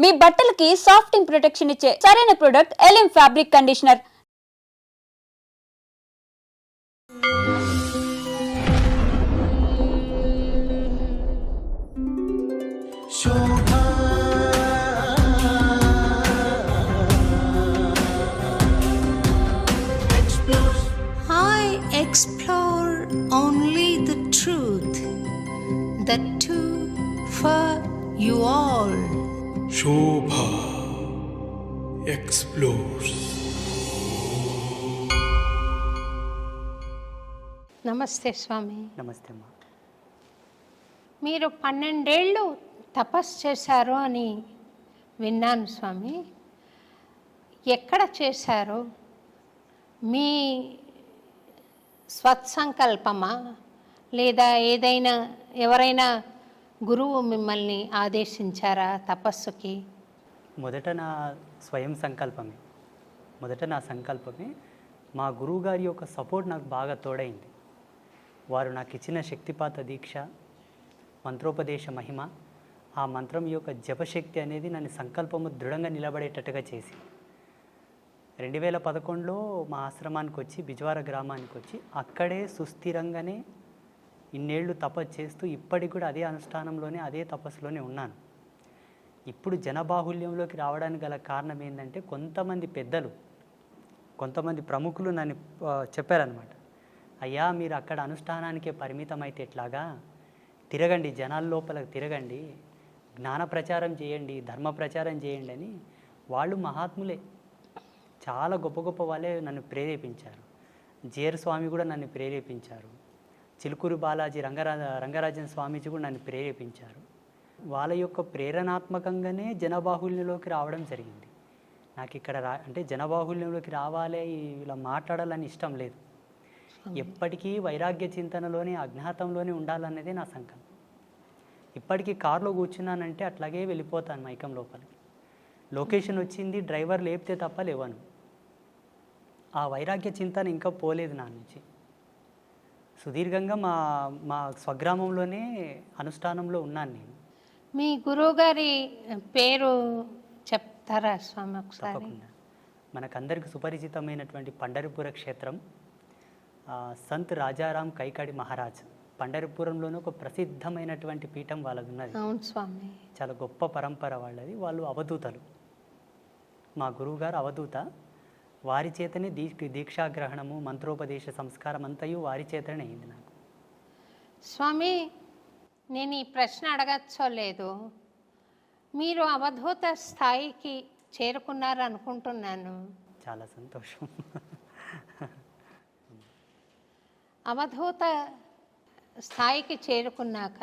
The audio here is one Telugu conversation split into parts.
మీ బట్టలకి సాఫ్టింగ్ ప్రొటెక్షన్ ఇచ్చే సరైన ప్రొడక్ట్ ఎలిమ్ fabric conditioner. Explore only the truth, the two for you all. Shobha explores. నమస్తే స్వామి. నమస్తే అమ్మా. మీరు 12 ఏళ్ళు తపస్సు చేశారు అని విన్నాను స్వామి. ఎక్కడ చేశారు? మీ స్వత్సంకల్పమా లేదా ఏదైనా ఎవరైనా గురువు మిమ్మల్ని ఆదేశించారా తపస్సుకి? మొదట నా సంకల్పమే. మా గురువుగారి యొక్క సపోర్ట్ నాకు బాగా తోడైంది. వారు నాకు ఇచ్చిన శక్తిపాత దీక్ష, మంత్రోపదేశ మహిమ, ఆ మంత్రం యొక్క జపశక్తి అనేది నన్ను సంకల్పము దృఢంగా నిలబడేటట్టుగా చేసి 2011లో మా ఆశ్రమానికి వచ్చి బిజ్వార గ్రామానికి వచ్చి అక్కడే సుస్థిరంగానే ఇన్నేళ్ళు తపస్సు చేస్తూ ఇప్పటికి కూడా అదే అనుష్ఠానంలోనే అదే తపస్సులోనే ఉన్నాను. ఇప్పుడు జనబాహుల్యంలోకి రావడానికి గల కారణం ఏంటంటే కొంతమంది పెద్దలు, కొంతమంది ప్రముఖులు నన్ను చెప్పారనమాట. అయ్యా, మీరు అక్కడ అనుష్ఠానానికే పరిమితం అయితే ఎట్లాగా, తిరగండి, జనాల లోపలికి తిరగండి, జ్ఞాన ప్రచారం చేయండి, ధర్మ ప్రచారం చేయండి అని వాళ్ళు మహాత్ములే, చాలా గొప్ప గొప్ప వాళ్ళే నన్ను ప్రేరేపించారు. జేర్ స్వామి కూడా నన్ను ప్రేరేపించారు. చిలుకూరు బాలాజీ రంగరాజన్ స్వామీజీ కూడా నన్ను ప్రేరేపించారు. వాళ్ళ యొక్క ప్రేరణాత్మకంగానే జనబాహుల్యంలోకి రావడం జరిగింది. నాకు ఇక్కడ అంటే జనబాహుల్యంలోకి రావాలి, ఇలా మాట్లాడాలని ఇష్టం లేదు. ఎప్పటికీ వైరాగ్య చింతనలోనే అజ్ఞాతంలోనే ఉండాలన్నదే నా సంకల్పం. ఇప్పటికీ కారులో కూర్చున్నానంటే అట్లాగే వెళ్ళిపోతాను మైకం లోపలికి. లొకేషన్ వచ్చింది, డ్రైవర్ లేపితే తప్ప లేవను. ఆ వైరాగ్య చింతన ఇంకా పోలేదు నా నుంచి. సుదీర్ఘంగా మా స్వగ్రామంలోనే అనుష్ఠానంలో ఉన్నాను నేను. మీ గురువుగారి పేరు చెప్తారా స్వామి ఒకసారి? తప్పకుండా. మనకందరికి సుపరిచితమైనటువంటి పండరిపుర క్షేత్రం, సంత్ రాజారాం కైకాడి మహారాజ్, పండరిపురంలోనే ఒక ప్రసిద్ధమైనటువంటి పీఠం వాళ్ళది ఉన్నది. అవును స్వామి. చాలా గొప్ప పరంపర వాళ్ళది. వాళ్ళు అవధూతలు. మా గురువుగారు అవధూత. వారి చేతనే దీక్షాగ్రహణము, మంత్రోపదేశ సంస్కారం అంతయు వారి చేతనే అయింది నాకు. స్వామి, నేను ఈ ప్రశ్న అడగచ్చో లేదు, మీరు అవధూత స్థాయికి చేరుకున్నారు అనుకుంటున్నాను. చాలా సంతోషం. అవధూత స్థాయికి చేరుకున్నాక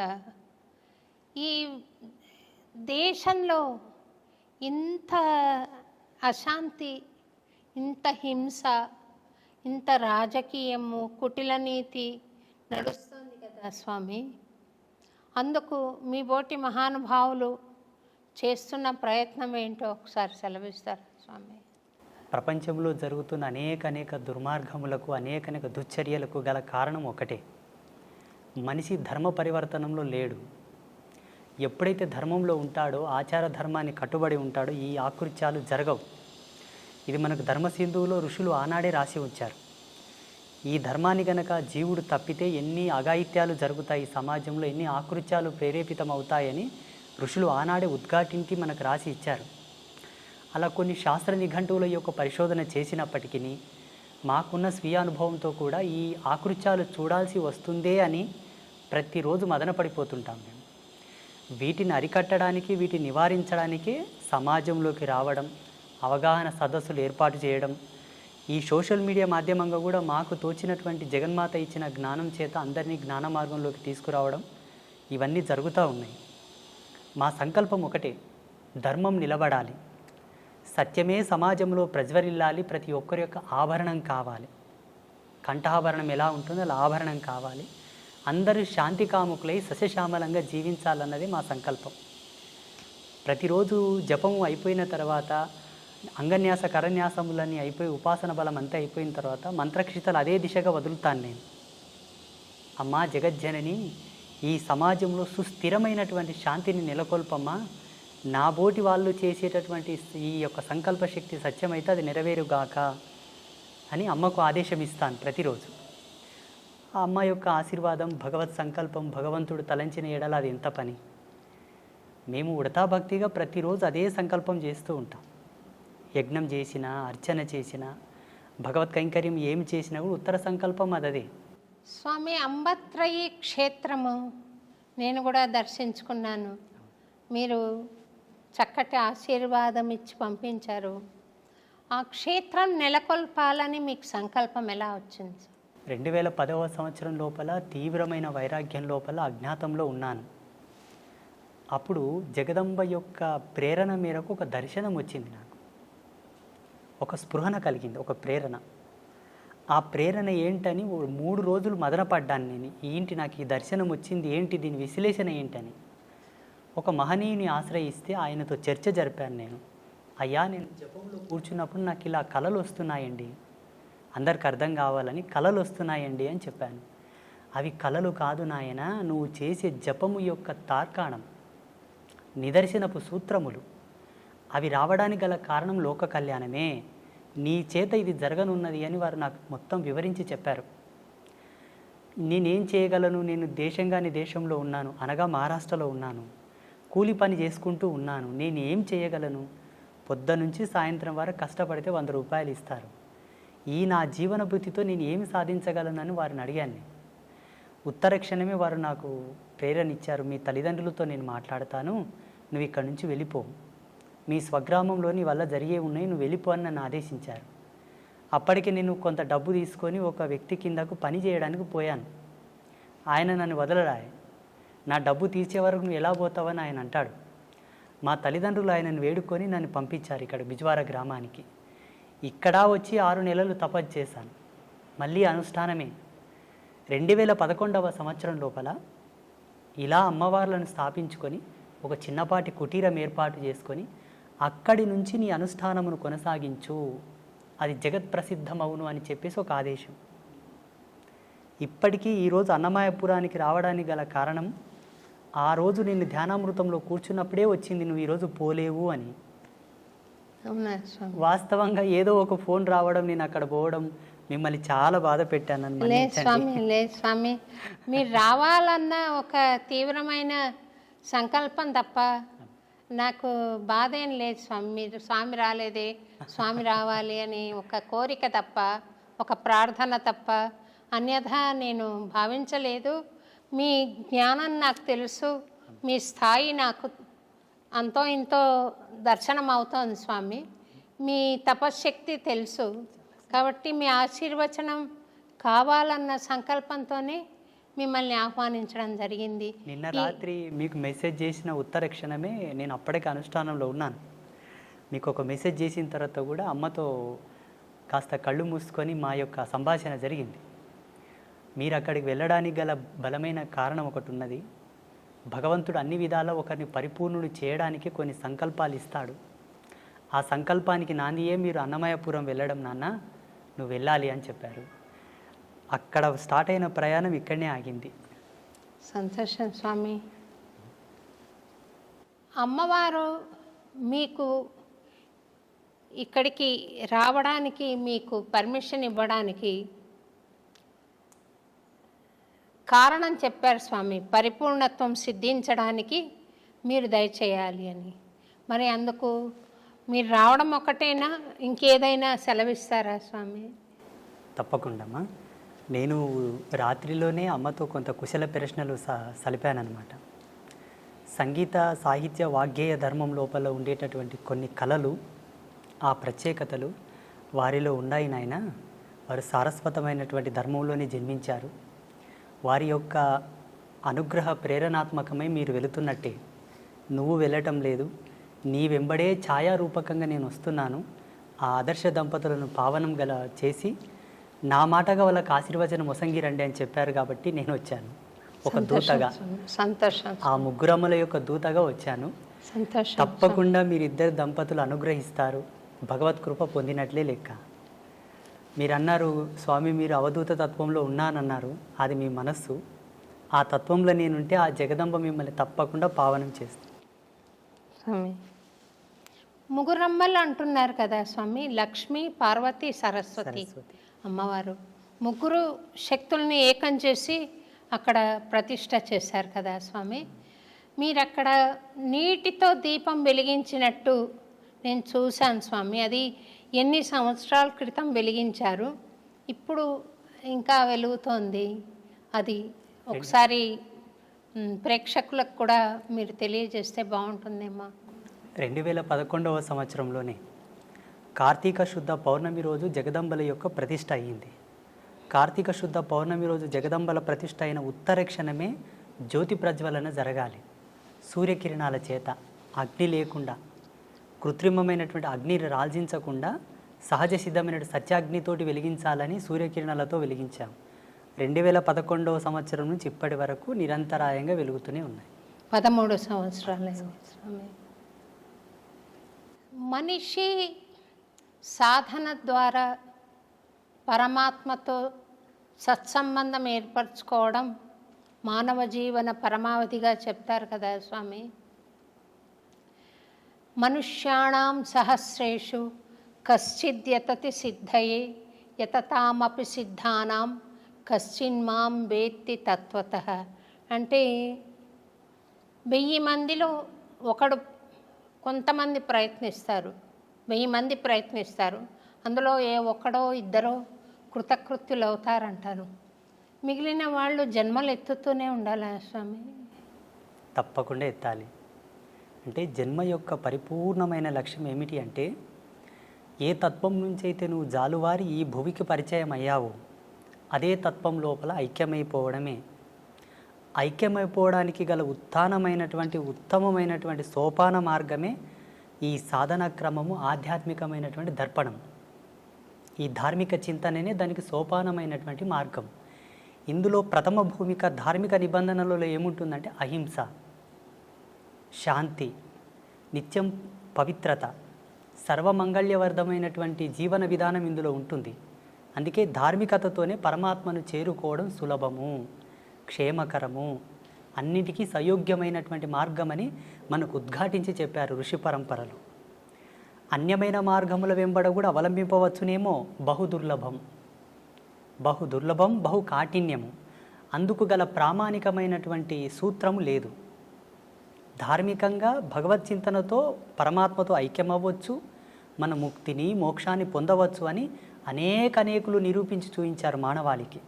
ఈ దేశంలో ఇంత అశాంతి, ఇంత హింస, ఇంత రాజకీయము, కుటిల నీతి నడుస్తుంది కదా స్వామి. అందుకు మీ బోటి మహానుభావులు చేస్తున్న ప్రయత్నం ఏంటో ఒకసారి సెలవిస్తారు స్వామి. ప్రపంచంలో జరుగుతున్న అనేక దుర్మార్గములకు, అనేక దుశ్చర్యలకు గల కారణం ఒకటే, మనిషి ధర్మ పరివర్తనంలో లేడు. ఎప్పుడైతే ధర్మంలో ఉంటాడో, ఆచార ధర్మాన్ని కట్టుబడి ఉంటాడో, ఈ ఆకృత్యాలు జరగవు. ఇది మనకు ధర్మసింధువులో ఋషులు ఆనాడే రాసి ఉంచారు. ఈ ధర్మాన్ని గనక జీవుడు తప్పితే ఎన్ని అఘాయిత్యాలు జరుగుతాయి సమాజంలో, ఎన్ని ఆకృత్యాలు ప్రేరేపితం అవుతాయని ఋషులు ఆనాడే ఉద్ఘాటించి మనకు రాసి ఇచ్చారు. అలా కొన్ని శాస్త్ర నిఘంటువుల యొక్క పరిశోధన చేసినప్పటికీ మాకున్న స్వీయ అనుభవంతో కూడా ఈ ఆకృత్యాలు చూడాల్సి వస్తుందే అని ప్రతిరోజు మదనపడిపోతుంటాం మేము. వీటిని అరికట్టడానికి, వీటిని నివారించడానికి సమాజంలోకి రావడం, అవగాహన సదస్సులు ఏర్పాటు చేయడం, ఈ సోషల్ మీడియా మాధ్యమంగా కూడా మాకు తోచినటువంటి జగన్మాత ఇచ్చిన జ్ఞానం చేత అందరినీ జ్ఞాన మార్గంలోకి తీసుకురావడం, ఇవన్నీ జరుగుతూ ఉన్నాయి. మా సంకల్పం ఒకటే, ధర్మం నిలబడాలి, సత్యమే సమాజంలో ప్రజ్వరిల్లాలి, ప్రతి ఒక్కరి యొక్క ఆభరణం కావాలి. కంఠాభరణం ఎలా ఉంటుందో అలా ఆభరణం కావాలి. అందరూ శాంతి కాముకులై సస్యశ్యామలంగా జీవించాలన్నది మా సంకల్పం. ప్రతిరోజు జపము అయిపోయిన తర్వాత, అంగన్యాస కరన్యాసములన్నీ అయిపోయి, ఉపాసన బలం అంతా అయిపోయిన తర్వాత మంత్రక్షితలు అదే దిశగా వదులుతాను నేను. అమ్మా జగజ్జనని, ఈ సమాజంలో సుస్థిరమైనటువంటి శాంతిని నెలకొల్పమ్మా, నా బోటి వాళ్ళు చేసేటటువంటి ఈ యొక్క సంకల్ప శక్తి సత్యమైతే అది నెరవేరుగాక అని అమ్మకు ఆదేశం ఇస్తాను ప్రతిరోజు. ఆ అమ్మ యొక్క ఆశీర్వాదం, భగవత్ సంకల్పం, భగవంతుడు తలంచిన ఎడల అది ఎంత పని. మేము ఉడతా భక్తిగా ప్రతిరోజు అదే సంకల్పం చేస్తూ ఉంటాం. యజ్ఞం చేసినా, అర్చన చేసినా, భగవత్ కైంకర్యం ఏమి చేసినా కూడా ఉత్తర సంకల్పం అదే. స్వామి, అంబత్రయి క్షేత్రము నేను కూడా దర్శించుకున్నాను. మీరు చక్కటి ఆశీర్వాదం ఇచ్చి పంపించారు. ఆ క్షేత్రం నెలకొల్పాలని మీకు సంకల్పం ఎలా వచ్చింది? 2010వ సంవత్సరం లోపల తీవ్రమైన వైరాగ్యం లోపల అజ్ఞాతంలో ఉన్నాను. అప్పుడు జగదంబ యొక్క ప్రేరణ మేరకు ఒక దర్శనం వచ్చింది నాకు. ఒక స్పృహణ కలిగింది, ఒక ప్రేరణ. ఆ ప్రేరణ ఏంటని 3 రోజులు మదనపడ్డాను నేను. ఏంటి నాకు ఈ దర్శనం వచ్చింది, ఏంటి దీని విశ్లేషణ ఏంటని. ఒక మహనీయుని ఆశ్రయిస్తే ఆయనతో చర్చ జరిపాను నేను. అయ్యా, నేను జపంలో కూర్చున్నప్పుడు నాకు ఇలా కళలు వస్తున్నాయండి, అందరికి అర్థం కావాలని కళలు వస్తున్నాయండి అని చెప్పాను. అవి కళలు కాదు నాయన, నువ్వు చేసే జపము యొక్క తార్కాణం, నిదర్శనపు సూత్రములు. అవి రావడానికి గల కారణం లోక కళ్యాణమే. నీ చేత ఇది జరగనున్నది అని వారు నాకు మొత్తం వివరించి చెప్పారు. నేనేం చేయగలను? నేను దేశంగాని దేశంలో ఉన్నాను, అనగా మహారాష్ట్రలో ఉన్నాను. కూలి పని చేసుకుంటూ ఉన్నాను. నేను ఏం చేయగలను? పొద్దునుంచి సాయంత్రం వరకు కష్టపడితే 100 రూపాయలు ఇస్తారు. ఈ నా జీవన భృతితో నేను ఏమి సాధించగలనని వారిని అడిగాను. ఉత్తర క్షణమే వారు నాకు ప్రేరణ ఇచ్చారు. మీ తల్లిదండ్రులతో నేను మాట్లాడతాను, నువ్వు ఇక్కడి నుంచి వెళ్ళిపో, మీ స్వగ్రామంలో నీ వల్ల జరిగే ఉన్నాయి, నువ్వు వెళ్ళిపో అని నన్ను ఆదేశించారు. అప్పటికి నేను కొంత డబ్బు తీసుకొని ఒక వ్యక్తి కిందకు పని చేయడానికి పోయాను. ఆయన నన్ను వదలరాయి. నా డబ్బు తీర్చే వరకు నువ్వు ఎలా పోతావని ఆయన అంటాడు. మా తల్లిదండ్రులు ఆయనను వేడుకొని నన్ను పంపించారు ఇక్కడ బిజ్వార గ్రామానికి. ఇక్కడ వచ్చి 6 నెలలు తపస్సు చేశాను. మళ్ళీ అనుష్ఠానమే. 2011వ సంవత్సరం లోపల ఇలా అమ్మవార్లను స్థాపించుకొని ఒక చిన్నపాటి కుటీరం ఏర్పాటు చేసుకొని అక్కడి నుంచి నీ అనుష్ఠానమును కొనసాగించు, అది జగత్ ప్రసిద్ధమవును అని చెప్పేసి ఒక ఆదేశం. ఇప్పటికీ ఈరోజు అన్నమయపురానికి రావడానికి గల కారణం, ఆ రోజు నేను ధ్యానామృతంలో కూర్చున్నప్పుడే వచ్చింది, నువ్వు ఈరోజు పోలేవు అని. అవునా స్వామి? వాస్తవంగా ఏదో ఒక ఫోన్ రావడం, నేను అక్కడ పోవడం, మిమ్మల్ని చాలా బాధ పెట్టాను. లేదు స్వామి, లేదు స్వామి, మీరు రావాలన్న ఒక తీవ్రమైన సంకల్పం తప్ప నాకు బాధ ఏం లేదు స్వామి. మీరు స్వామి రాలేదే, స్వామి రావాలి అని ఒక కోరిక తప్ప, ఒక ప్రార్థన తప్ప అన్యథా నేను భావించలేదు. మీ జ్ఞానం నాకు తెలుసు, మీ స్థాయి నాకు అంతో ఇంతో దర్శనం అవుతోంది స్వామి. మీ తపశ్శక్తి తెలుసు కాబట్టి మీ ఆశీర్వచనం కావాలన్న సంకల్పంతోనే మిమ్మల్ని ఆహ్వానించడం జరిగింది. నిన్న రాత్రి మీకు మెసేజ్ చేసిన ఉత్తర క్షణమే నేను అప్పటికే అనుష్ఠానంలో ఉన్నాను. మీకు ఒక మెసేజ్ చేసిన తర్వాత కూడా అమ్మతో కాస్త కళ్ళు మూసుకొని మా యొక్క సంభాషణ జరిగింది. మీరు అక్కడికి వెళ్ళడానికి గల బలమైన కారణం ఒకటి ఉన్నది. భగవంతుడు అన్ని విధాలా ఒకరిని పరిపూర్ణుడు చేయడానికి కొన్ని సంకల్పాలు ఇస్తాడు. ఆ సంకల్పానికి నాందియే మీరు అన్నమయపురం వెళ్ళడం నాన్న, నువ్వు వెళ్ళాలి అని చెప్పారు. అక్కడ స్టార్ట్ అయిన ప్రయాణం ఇక్కడనే ఆగింది. సంతోషం స్వామి. అమ్మవారు మీకు ఇక్కడికి రావడానికి, మీకు పర్మిషన్ ఇవ్వడానికి కారణం చెప్పారు స్వామి. పరిపూర్ణత్వం సిద్ధించడానికి మీరు దయచేయాలి అని. మరి అందుకు మీరు రావడం ఒకటేనా, ఇంకేదైనా సెలవిస్తారా స్వామి? తప్పకుండా. నేను రాత్రిలోనే అమ్మతో కొంత కుశల ప్రశ్నలు సలిపానమాట. సంగీత, సాహిత్య, వాగ్గేయ ధర్మం లోపల ఉండేటటువంటి కొన్ని కళలు, ఆ ప్రత్యేకతలు వారిలో ఉన్నాయి నాయన. వారు సారస్వతమైనటువంటి ధర్మంలోనే జన్మించారు. వారి యొక్క అనుగ్రహ ప్రేరణాత్మకమై మీరు వెళుతున్నట్టే. నువ్వు వెళ్ళటం లేదు, నీ వెంబడే ఛాయారూపకంగా నేను వస్తున్నాను. ఆ ఆదర్శ దంపతులను పావనం గల చేసి నా మాటగా వాళ్ళకి ఆశీర్వచనం మొసంగిరండి అని చెప్పారు కాబట్టి నేను వచ్చాను ఒక దూతగా. సంతోషం. ఆ ముగ్గురమ్మల యొక్క దూతగా వచ్చాను. సంతోషం. తప్పకుండా మీరిద్దరు దంపతులు అనుగ్రహిస్తారు, భగవత్ కృప పొందినట్లే లెక్క. మీరు అన్నారు స్వామి, మీరు అవధూత తత్వంలో ఉన్నానన్నారు. అది మీ మనస్సు. ఆ తత్వంలో నేనుంటే ఆ జగదంబ మిమ్మల్ని తప్పకుండా పావనం చేస్తుంది. స్వామి ముగ్గురమ్మలు అంటున్నారు కదా స్వామి, లక్ష్మి, పార్వతి, సరస్వతి అమ్మవారు ముగ్గురు శక్తుల్ని ఏకం చేసి అక్కడ ప్రతిష్ట చేశారు కదా స్వామి. మీరు అక్కడ నీటితో దీపం వెలిగించినట్టు నేను చూశాను స్వామి. అది ఎన్ని సంవత్సరాల క్రితం వెలిగించారు, ఇప్పుడు ఇంకా వెలుగుతోంది. అది ఒకసారి ప్రేక్షకులకు కూడా మీరు తెలియజేస్తే బాగుంటుందేమో. 2011వ సంవత్సరంలోనే కార్తీక శుద్ధ పౌర్ణమి రోజు జగదంబల యొక్క ప్రతిష్ట అయ్యింది. కార్తీక శుద్ధ పౌర్ణమి రోజు జగదంబల ప్రతిష్ట అయిన ఉత్తర క్షణమే జ్యోతి ప్రజ్వలన జరగాలి. సూర్యకిరణాల చేత, అగ్ని లేకుండా, కృత్రిమమైనటువంటి అగ్నిని రాల్జించకుండా సహజ సిద్ధమైన సత్యాగ్నితోటి వెలిగించాలని సూర్యకిరణాలతో వెలిగించాం. 2011వ సంవత్సరం నుంచి ఇప్పటి వరకు నిరంతరాయంగా వెలుగుతూనే ఉన్నాయి. 13 సంవత్సరాలు స్వామి. మనిషి సాధన ద్వారా పరమాత్మతో సత్సంబంధం ఏర్పరచుకోవడం మానవ జీవన పరమావధిగా చెప్తారు కదా స్వామి. మనుష్యాణం సహస్రేషు కశ్చిద్యతతి సిద్ధయే యతతామపి సిద్ధానాం కశ్చిన్మాం వేత్తి తత్వతః. అంటే 1000 మందిలో ఒకడు, కొంతమంది ప్రయత్నిస్తారు, 1000 మంది ప్రయత్నిస్తారు, అందులో ఏ ఒక్కడో ఇద్దరో కృతకృత్యులు అవుతారంటారు. మిగిలిన వాళ్ళు జన్మలు ఎత్తుతూనే ఉండాలా స్వామి? తప్పకుండా ఎత్తాలి. అంటే జన్మ యొక్క పరిపూర్ణమైన లక్ష్యం ఏమిటి అంటే, ఏ తత్వం నుంచి అయితే నువ్వు జాలువారి ఈ భువికి పరిచయం అయ్యావో అదే తత్వం లోపల ఐక్యమైపోవడమే. ఐక్యమైపోవడానికి గల ఉత్తమమైనటువంటి సోపాన మార్గమే ఈ సాధన క్రమము, ఆధ్యాత్మికమైనటువంటి దర్పణం. ఈ ధార్మిక చింతననే దానికి సోపానమైనటువంటి మార్గం. ఇందులో ప్రథమ భూమిక ధార్మిక నిబంధనలలో ఏముంటుందంటే అహింస, శాంతి, నిత్యం పవిత్రత, సర్వమంగళ్యవర్ధమైనటువంటి జీవన విధానం ఇందులో ఉంటుంది. అందుకే ధార్మికతతోనే పరమాత్మను చేరుకోవడం సులభము, క్షేమకరము, అన్నిటికీ సయోగ్యమైనటువంటి మార్గమని మనకు ఉద్ఘాటించి చెప్పారు ఋషి పరంపరలు. అన్యమైన మార్గముల వెంబడ కూడా అవలంబింపవచ్చునేమో, బహుదుర్లభం, బహు కాఠిన్యము. అందుకు గల ప్రామాణికమైనటువంటి సూత్రము లేదు. ధార్మికంగా భగవద్చింతనతో పరమాత్మతో ఐక్యమవ్వచ్చు, మన ముక్తిని, మోక్షాన్ని పొందవచ్చు అని అనేకులు నిరూపించి చూపించారు మానవాళికి.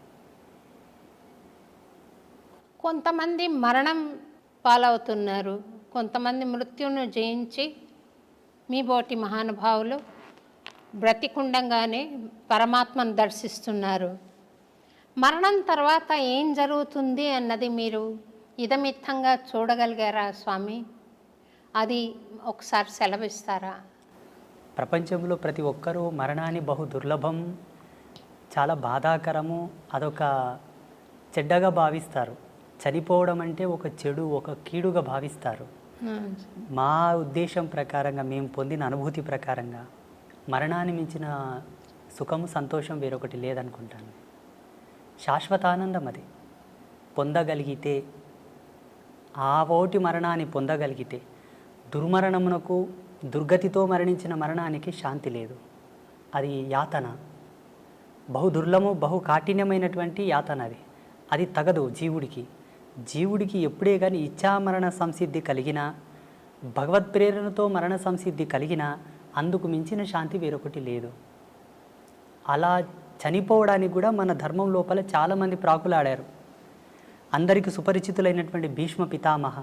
కొంతమంది మరణం పాలవుతున్నారు, కొంతమంది మృత్యును జయించి మీ బోటి మహానుభావులు బ్రతికుండంగానే పరమాత్మను దర్శిస్తున్నారు. మరణం తర్వాత ఏం జరుగుతుంది అన్నది మీరు ఇదమిత్తంగా చూడగలిగారా స్వామి? అది ఒకసారి సెలవిస్తారా? ప్రపంచంలో ప్రతి ఒక్కరూ మరణాన్ని బహు దుర్లభం, చాలా బాధాకరము, అదొక చెడ్డగా భావిస్తారు. చనిపోవడం అంటే ఒక చెడు, ఒక కీడుగా భావిస్తారు. మా ఉద్దేశం ప్రకారంగా, మేము పొందిన అనుభూతి ప్రకారంగా మరణాన్ని మించిన సుఖము, సంతోషం వేరొకటి లేదనుకుంటాను. శాశ్వతానందం అది పొందగలిగితే, ఆ ఓటి మరణాన్ని పొందగలిగితే, దుర్మరణమునకు, దుర్గతితో మరణించిన మరణానికి శాంతి లేదు. అది యాతన, బహు దుర్లభము, బహు కాఠిన్యమైనటువంటి యాతన. అది తగదు జీవుడికి. జీవుడికి ఎప్పుడే కానీ ఇచ్ఛామరణ సంసిద్ధి కలిగినా, భగవత్ ప్రేరణతో మరణ సంసిద్ధి కలిగినా అందుకు మించిన శాంతి వేరొకటి లేదు. అలా చనిపోవడానికి కూడా మన ధర్మం లోపల చాలామంది ప్రాకులాడారు. అందరికీ సుపరిచితులైనటువంటి భీష్మ పితామహ,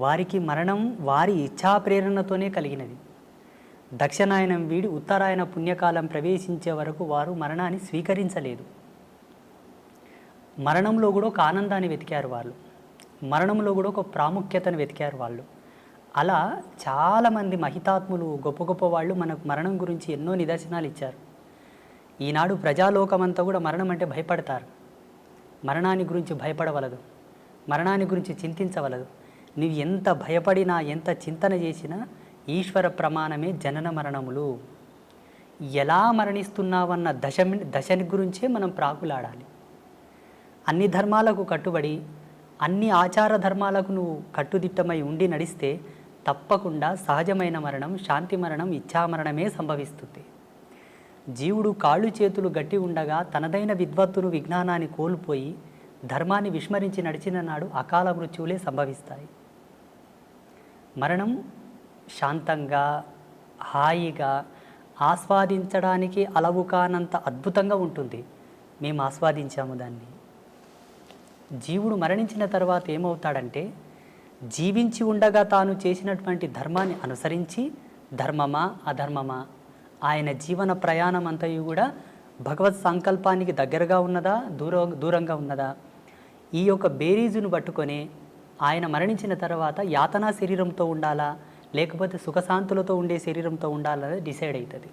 వారికి మరణం వారి ఇచ్ఛా ప్రేరణతోనే కలిగినది. దక్షిణాయనం వీడి ఉత్తరాయణ పుణ్యకాలం ప్రవేశించే వరకు వారు మరణాన్ని స్వీకరించలేదు. మరణంలో కూడా ఒక ఆనందాన్ని వెతికారు వాళ్ళు, మరణంలో కూడా ఒక ప్రాముఖ్యతను వెతికారు వాళ్ళు. అలా చాలామంది మహితాత్ములు, గొప్ప గొప్ప వాళ్ళు మనకు మరణం గురించి ఎన్నో నిదర్శనాలు ఇచ్చారు. ఈనాడు ప్రజాలోకమంతా కూడా మరణం అంటే భయపడతారు. మరణాన్ని గురించి భయపడవలదు, మరణాన్ని గురించి చింతించవలదు. నీవు ఎంత భయపడినా, ఎంత చింతన చేసినా ఈశ్వర ప్రమాణమే జనన మరణములు. ఎలా మరణిస్తున్నావన్న దశని గురించే మనం ప్రాకులాడాలి. అన్ని ధర్మాలకు కట్టుబడి, అన్ని ఆచార ధర్మాలకు నువ్వు కట్టుదిట్టమై ఉండి నడిస్తే తప్పకుండా సహజమైన మరణం, శాంతి మరణం, ఇచ్ఛామరణమే సంభవిస్తుంది. జీవుడు కాళ్ళు చేతులు గట్టి ఉండగా తనదైన విద్వత్తును, విజ్ఞానాన్ని కోల్పోయి ధర్మాన్ని విస్మరించి నడిచిన నాడు అకాల మృత్యువులే సంభవిస్తాయి. మరణం శాంతంగా, హాయిగా, ఆస్వాదించడానికి అలవు కానంత అద్భుతంగా ఉంటుంది. మేము ఆస్వాదించాము దాన్ని. జీవుడు మరణించిన తర్వాత ఏమవుతాడంటే, జీవించి ఉండగా తాను చేసినటువంటి ధర్మాన్ని అనుసరించి ధర్మమా అధర్మమా, ఆయన జీవన ప్రయాణం అంతయు కూడా భగవత్ సంకల్పానికి దగ్గరగా ఉన్నదా, దూరంగా ఉన్నదా, ఈ యొక్క బేరీజును పట్టుకొని ఆయన మరణించిన తర్వాత యాతనా శరీరంతో ఉండాలా, లేకపోతే సుఖశాంతులతో ఉండే శరీరంతో ఉండాలని డిసైడ్ అవుతుంది.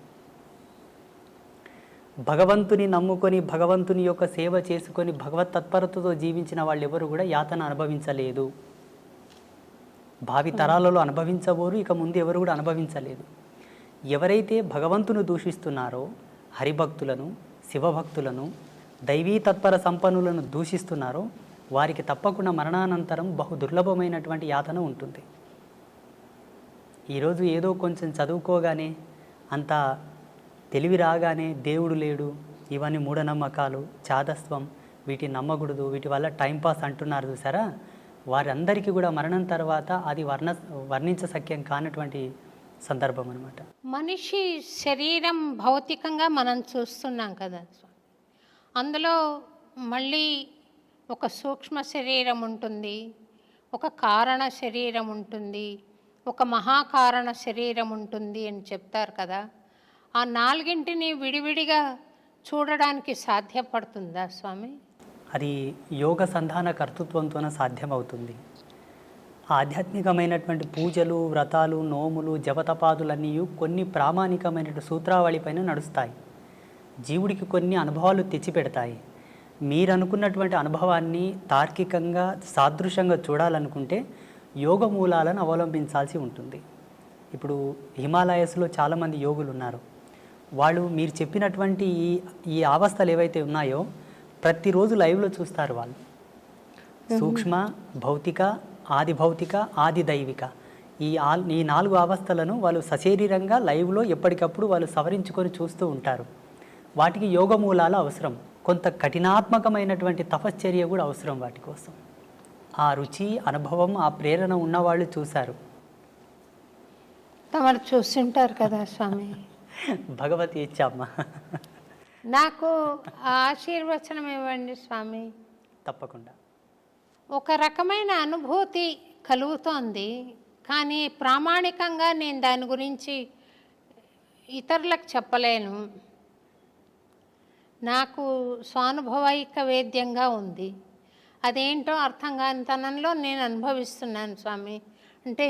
భగవంతుని నమ్ముకొని భగవంతుని యొక్క సేవ చేసుకొని భగవత్ తత్పరతతో జీవించిన వాళ్ళు ఎవరు కూడా యాతన అనుభవించలేదు. భావి తరాలలో అనుభవించబోరు, ఇక ముందు ఎవరు కూడా అనుభవించలేదు. ఎవరైతే భగవంతుని దూషిస్తున్నారో, హరిభక్తులను, శివభక్తులను, దైవీ తత్పర సంపన్నులను దూషిస్తున్నారో వారికి తప్పకుండా మరణానంతరం బహు దుర్లభమైనటువంటి యాతన ఉంటుంది. ఈరోజు ఏదో కొంచెం చదువుకోగానే, అంత తెలివి రాగానే దేవుడు లేడు, ఇవన్నీ మూఢనమ్మకాలు, చాదస్వం, వీటిని నమ్మకూడదు, వీటి వల్ల టైంపాస్ అంటున్నారు చూసారా, వారందరికీ కూడా మరణం తర్వాత అది వర్ణించశక్యం కానటువంటి సందర్భం అన్నమాట. మనిషి శరీరం భౌతికంగా మనం చూస్తున్నాం కదా స్వామి, అందులో మళ్ళీ ఒక సూక్ష్మ శరీరం ఉంటుంది, ఒక కారణ శరీరం ఉంటుంది, ఒక మహాకారణ శరీరం ఉంటుంది అని చెప్తారు కదా. ఆ నాలుగింటిని విడివిడిగా చూడడానికి సాధ్యపడుతుందా స్వామి? అది యోగ సంధాన కర్తృత్వంతోనే సాధ్యమవుతుంది. ఆధ్యాత్మికమైనటువంటి పూజలు, వ్రతాలు, నోములు, జపతపాదులన్నీ కొన్ని ప్రామాణికమైన సూత్రావళి పైన నడుస్తాయి. జీవుడికి కొన్ని అనుభవాలు తెచ్చిపెడతాయి. మీరు అనుకున్నటువంటి అనుభవాన్ని తార్కికంగా, సాదృశ్యంగా చూడాలనుకుంటే యోగ మూలాలను అవలంబించాల్సి ఉంటుంది. ఇప్పుడు హిమాలయస్లో చాలామంది యోగులు ఉన్నారు. వాళ్ళు మీరు చెప్పినటువంటి ఈ అవస్థలు ఏవైతే ఉన్నాయో ప్రతిరోజు లైవ్లో చూస్తారు. వాళ్ళు సూక్ష్మ, భౌతిక, ఆది భౌతిక, ఆది దైవిక, ఈ 4 అవస్థలను వాళ్ళు సశరీరంగా లైవ్లో ఎప్పటికప్పుడు వాళ్ళు సవరించుకొని చూస్తూ ఉంటారు. వాటికి యోగ మూలాలు అవసరం, కొంత కఠినాత్మకమైనటువంటి తపశ్చర్య కూడా అవసరం వాటి కోసం. ఆ రుచి, అనుభవం, ఆ ప్రేరణ ఉన్నవాళ్ళు చూశారు. తమరు చూస్తుంటారు కదా స్వామి. భగవతి ఇచ్చామ్మా. నాకు ఆశీర్వచనం ఇవ్వండి స్వామి. తప్పకుండా. ఒక రకమైన అనుభూతి కలుగుతోంది, కానీ ప్రామాణికంగా నేను దాని గురించి ఇతరులకు చెప్పలేను. నాకు స్వానుభవైక వేద్యంగా ఉంది. అదేంటో అర్థం కాని తనంలో నేను అనుభవిస్తున్నాను స్వామి. అంటే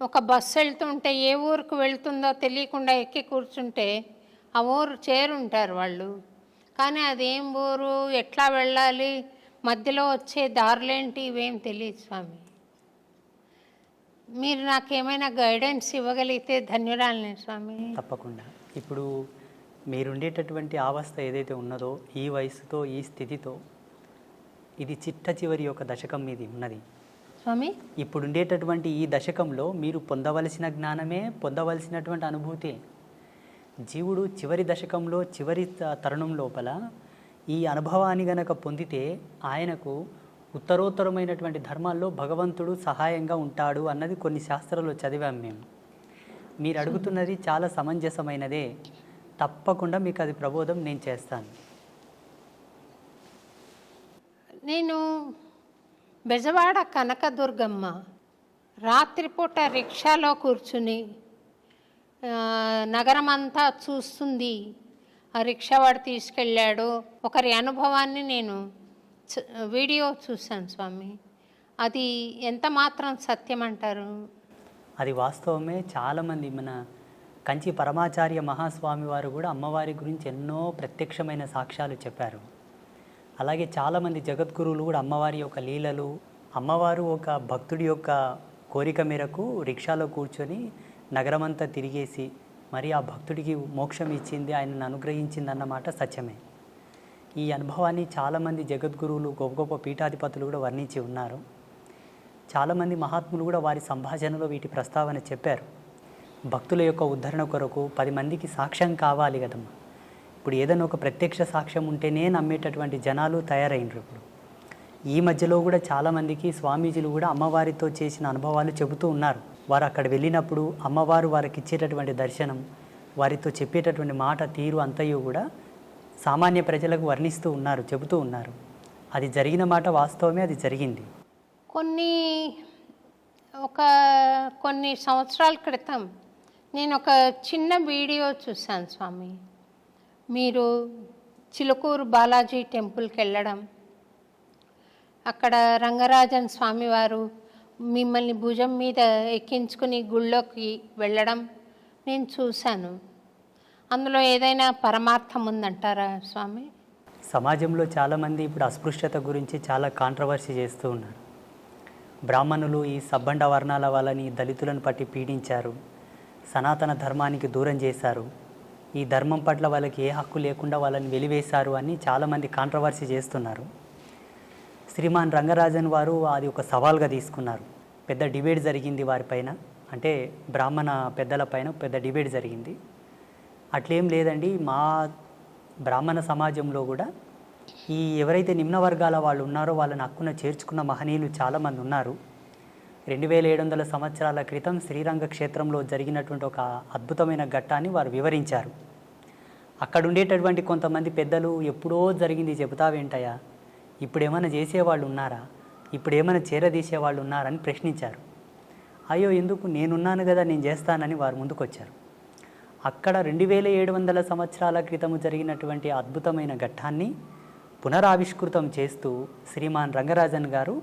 ఒక బస్సు వెళ్తుంటే ఏ ఊరికి వెళ్తుందో తెలియకుండా ఎక్కి కూర్చుంటే ఆ ఊరు చేరుంటారు వాళ్ళు, కానీ అదేం ఊరు, ఎట్లా వెళ్ళాలి, మధ్యలో వచ్చే దారులేంటి, ఇవేం తెలియదు స్వామి. మీరు నాకేమైనా గైడెన్స్ ఇవ్వగలిగితే ధన్యురాలిని స్వామి. తప్పకుండా. ఇప్పుడు మీరుండేటటువంటి అవస్థ ఏదైతే ఉన్నదో, ఈ వయసుతో, ఈ స్థితితో, ఇది చిట్ట చివరి యొక్క దశకం మీది ఉన్నది స్వామి. ఇప్పుడు ఉండేటటువంటి ఈ దశకంలో మీరు పొందవలసిన జ్ఞానమే, పొందవలసినటువంటి అనుభూతి. జీవుడు చివరి దశకంలో, చివరి తరుణం లోపల ఈ అనుభవాన్ని గనక పొందితే ఆయనకు ఉత్తరోత్తరమైనటువంటి ధర్మాల్లో భగవంతుడు సహాయంగా ఉంటాడు అన్నది కొన్ని శాస్త్రాల్లో చదివాం మేము. మీరు అడుగుతున్నది చాలా సమంజసమైనదే. తప్పకుండా మీకు అది ప్రబోధం నేను చేస్తాను. నేను బెజవాడ కనకదుర్గమ్మ రాత్రిపూట రిక్షాలో కూర్చుని నగరమంతా చూస్తుంది. ఆ రిక్షావాడు తీసుకెళ్ళాడు. ఒకరి అనుభవాన్ని నేను వీడియో చూశాను స్వామి. అది ఎంత మాత్రం సత్యం అంటారు? అది వాస్తవమే. చాలామంది మన కంచి పరమాచార్య మహాస్వామి వారు కూడా అమ్మవారి గురించి ఎన్నో ప్రత్యక్షమైన సాక్ష్యాలు చెప్పారు. అలాగే చాలామంది జగద్గురువులు కూడా అమ్మవారి యొక్క లీలలు, అమ్మవారు ఒక భక్తుడి యొక్క కోరిక మేరకు రిక్షాలో కూర్చొని నగరమంతా తిరిగేసి మరి ఆ భక్తుడికి మోక్షం ఇచ్చింది, ఆయనను అనుగ్రహించింది అన్నమాట సత్యమే. ఈ అనుభవాన్ని చాలామంది జగద్గురువులు, గొప్ప గొప్ప పీఠాధిపతులు కూడా వర్ణించి ఉన్నారు. చాలామంది మహాత్ములు కూడా వారి సంభాషణలో వీటి ప్రస్తావన చెప్పారు. భక్తుల యొక్క ఉద్ధరణ కొరకు 10 మందికి సాక్ష్యం కావాలి కదమ్మా. ఇప్పుడు ఏదైనా ఒక ప్రత్యక్ష సాక్ష్యం ఉంటేనే నమ్మేటటువంటి జనాలు తయారైనరు. ఇప్పుడు ఈ మధ్యలో కూడా చాలామందికి స్వామీజీలు కూడా అమ్మవారితో చేసిన అనుభవాలు చెబుతూ ఉన్నారు. వారు అక్కడ వెళ్ళినప్పుడు అమ్మవారు వారికి ఇచ్చేటటువంటి దర్శనం, వారితో చెప్పేటటువంటి మాట తీరు అంతయు కూడా సామాన్య ప్రజలకు వర్ణిస్తూ ఉన్నారు, చెబుతూ ఉన్నారు. అది జరిగిన మాట వాస్తవమే, అది జరిగింది. కొన్ని సంవత్సరాల క్రితం నేను ఒక చిన్న వీడియో చూశాను స్వామి. మీరు చిలుకూరు బాలాజీ టెంపుల్కి వెళ్ళడం, అక్కడ రంగరాజన్ స్వామివారు మిమ్మల్ని భుజం మీద ఎక్కించుకుని గుళ్ళోకి వెళ్ళడం నేను చూశాను. అందులో ఏదైనా పరమార్థం ఉందంటారా స్వామి? సమాజంలో చాలామంది ఇప్పుడు అస్పృశ్యత గురించి చాలా కాంట్రవర్సీ చేస్తూ ఉన్నారు. బ్రాహ్మణులు ఈ సబ్బండ వర్ణాల వాళ్ళని, దళితులను పట్టి పీడించారు, సనాతన ధర్మానికి దూరం చేశారు, ఈ ధర్మం పట్ల వాళ్ళకి ఏ హక్కు లేకుండా వాళ్ళని వెలివేశారు అని చాలామంది కాంట్రవర్సీ చేస్తున్నారు. శ్రీమాన్ రంగరాజన్ వారు అది ఒక సవాల్గా తీసుకున్నారు. పెద్ద డిబేట్ జరిగింది వారిపైన, అంటే బ్రాహ్మణ పెద్దల పైన పెద్ద డిబేట్ జరిగింది. అట్లేం లేదండి, మా బ్రాహ్మణ సమాజంలో కూడా ఈ ఎవరైతే నిమ్న వర్గాల వాళ్ళు ఉన్నారో వాళ్ళని హక్కున చేర్చుకున్న మహనీయులు చాలామంది ఉన్నారు. 2700 సంవత్సరాల క్రితం శ్రీరంగ క్షేత్రంలో జరిగినటువంటి ఒక అద్భుతమైన ఘట్టాన్ని వారు వివరించారు. అక్కడ ఉండేటటువంటి కొంతమంది పెద్దలు ఎప్పుడో జరిగింది చెబుతావేంటయ్యా, ఇప్పుడు ఏమైనా చేసేవాళ్ళు ఉన్నారా, ఇప్పుడు ఏమైనా చేరదీసేవాళ్ళు ఉన్నారని ప్రశ్నించారు. అయ్యో ఎందుకు, నేనున్నాను కదా, నేను చేస్తానని వారు ముందుకొచ్చారు. అక్కడ 2700 సంవత్సరాల క్రితము జరిగినటువంటి అద్భుతమైన ఘట్టాన్ని పునరావిష్కృతం చేస్తూ శ్రీమాన్ రంగరాజన్ గారు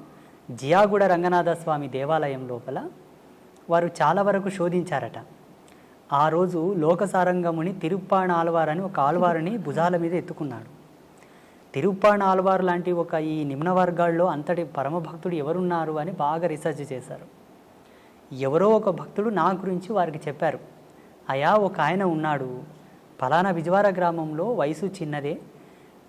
జియాగూడ రంగనాథ స్వామి దేవాలయం లోపల వారు చాలా వరకు శోధించారట. ఆ రోజు లోకసారంగముని తిరుప్పాణ ఆల్వార్ అని ఒక ఆల్వారుని భుజాల మీద ఎత్తుకున్నాడు. తిరుప్పాణ ఆల్వార్ లాంటి ఒక ఈ నిమ్న వర్గాల్లో అంతటి పరమభక్తుడు ఎవరున్నారు అని బాగా రీసెర్చ్ చేశారు. ఎవరో ఒక భక్తుడు నా గురించి వారికి చెప్పారు, అయా ఒక ఆయన ఉన్నాడు, ఫలానా విజవార గ్రామంలో, వయసు చిన్నదే,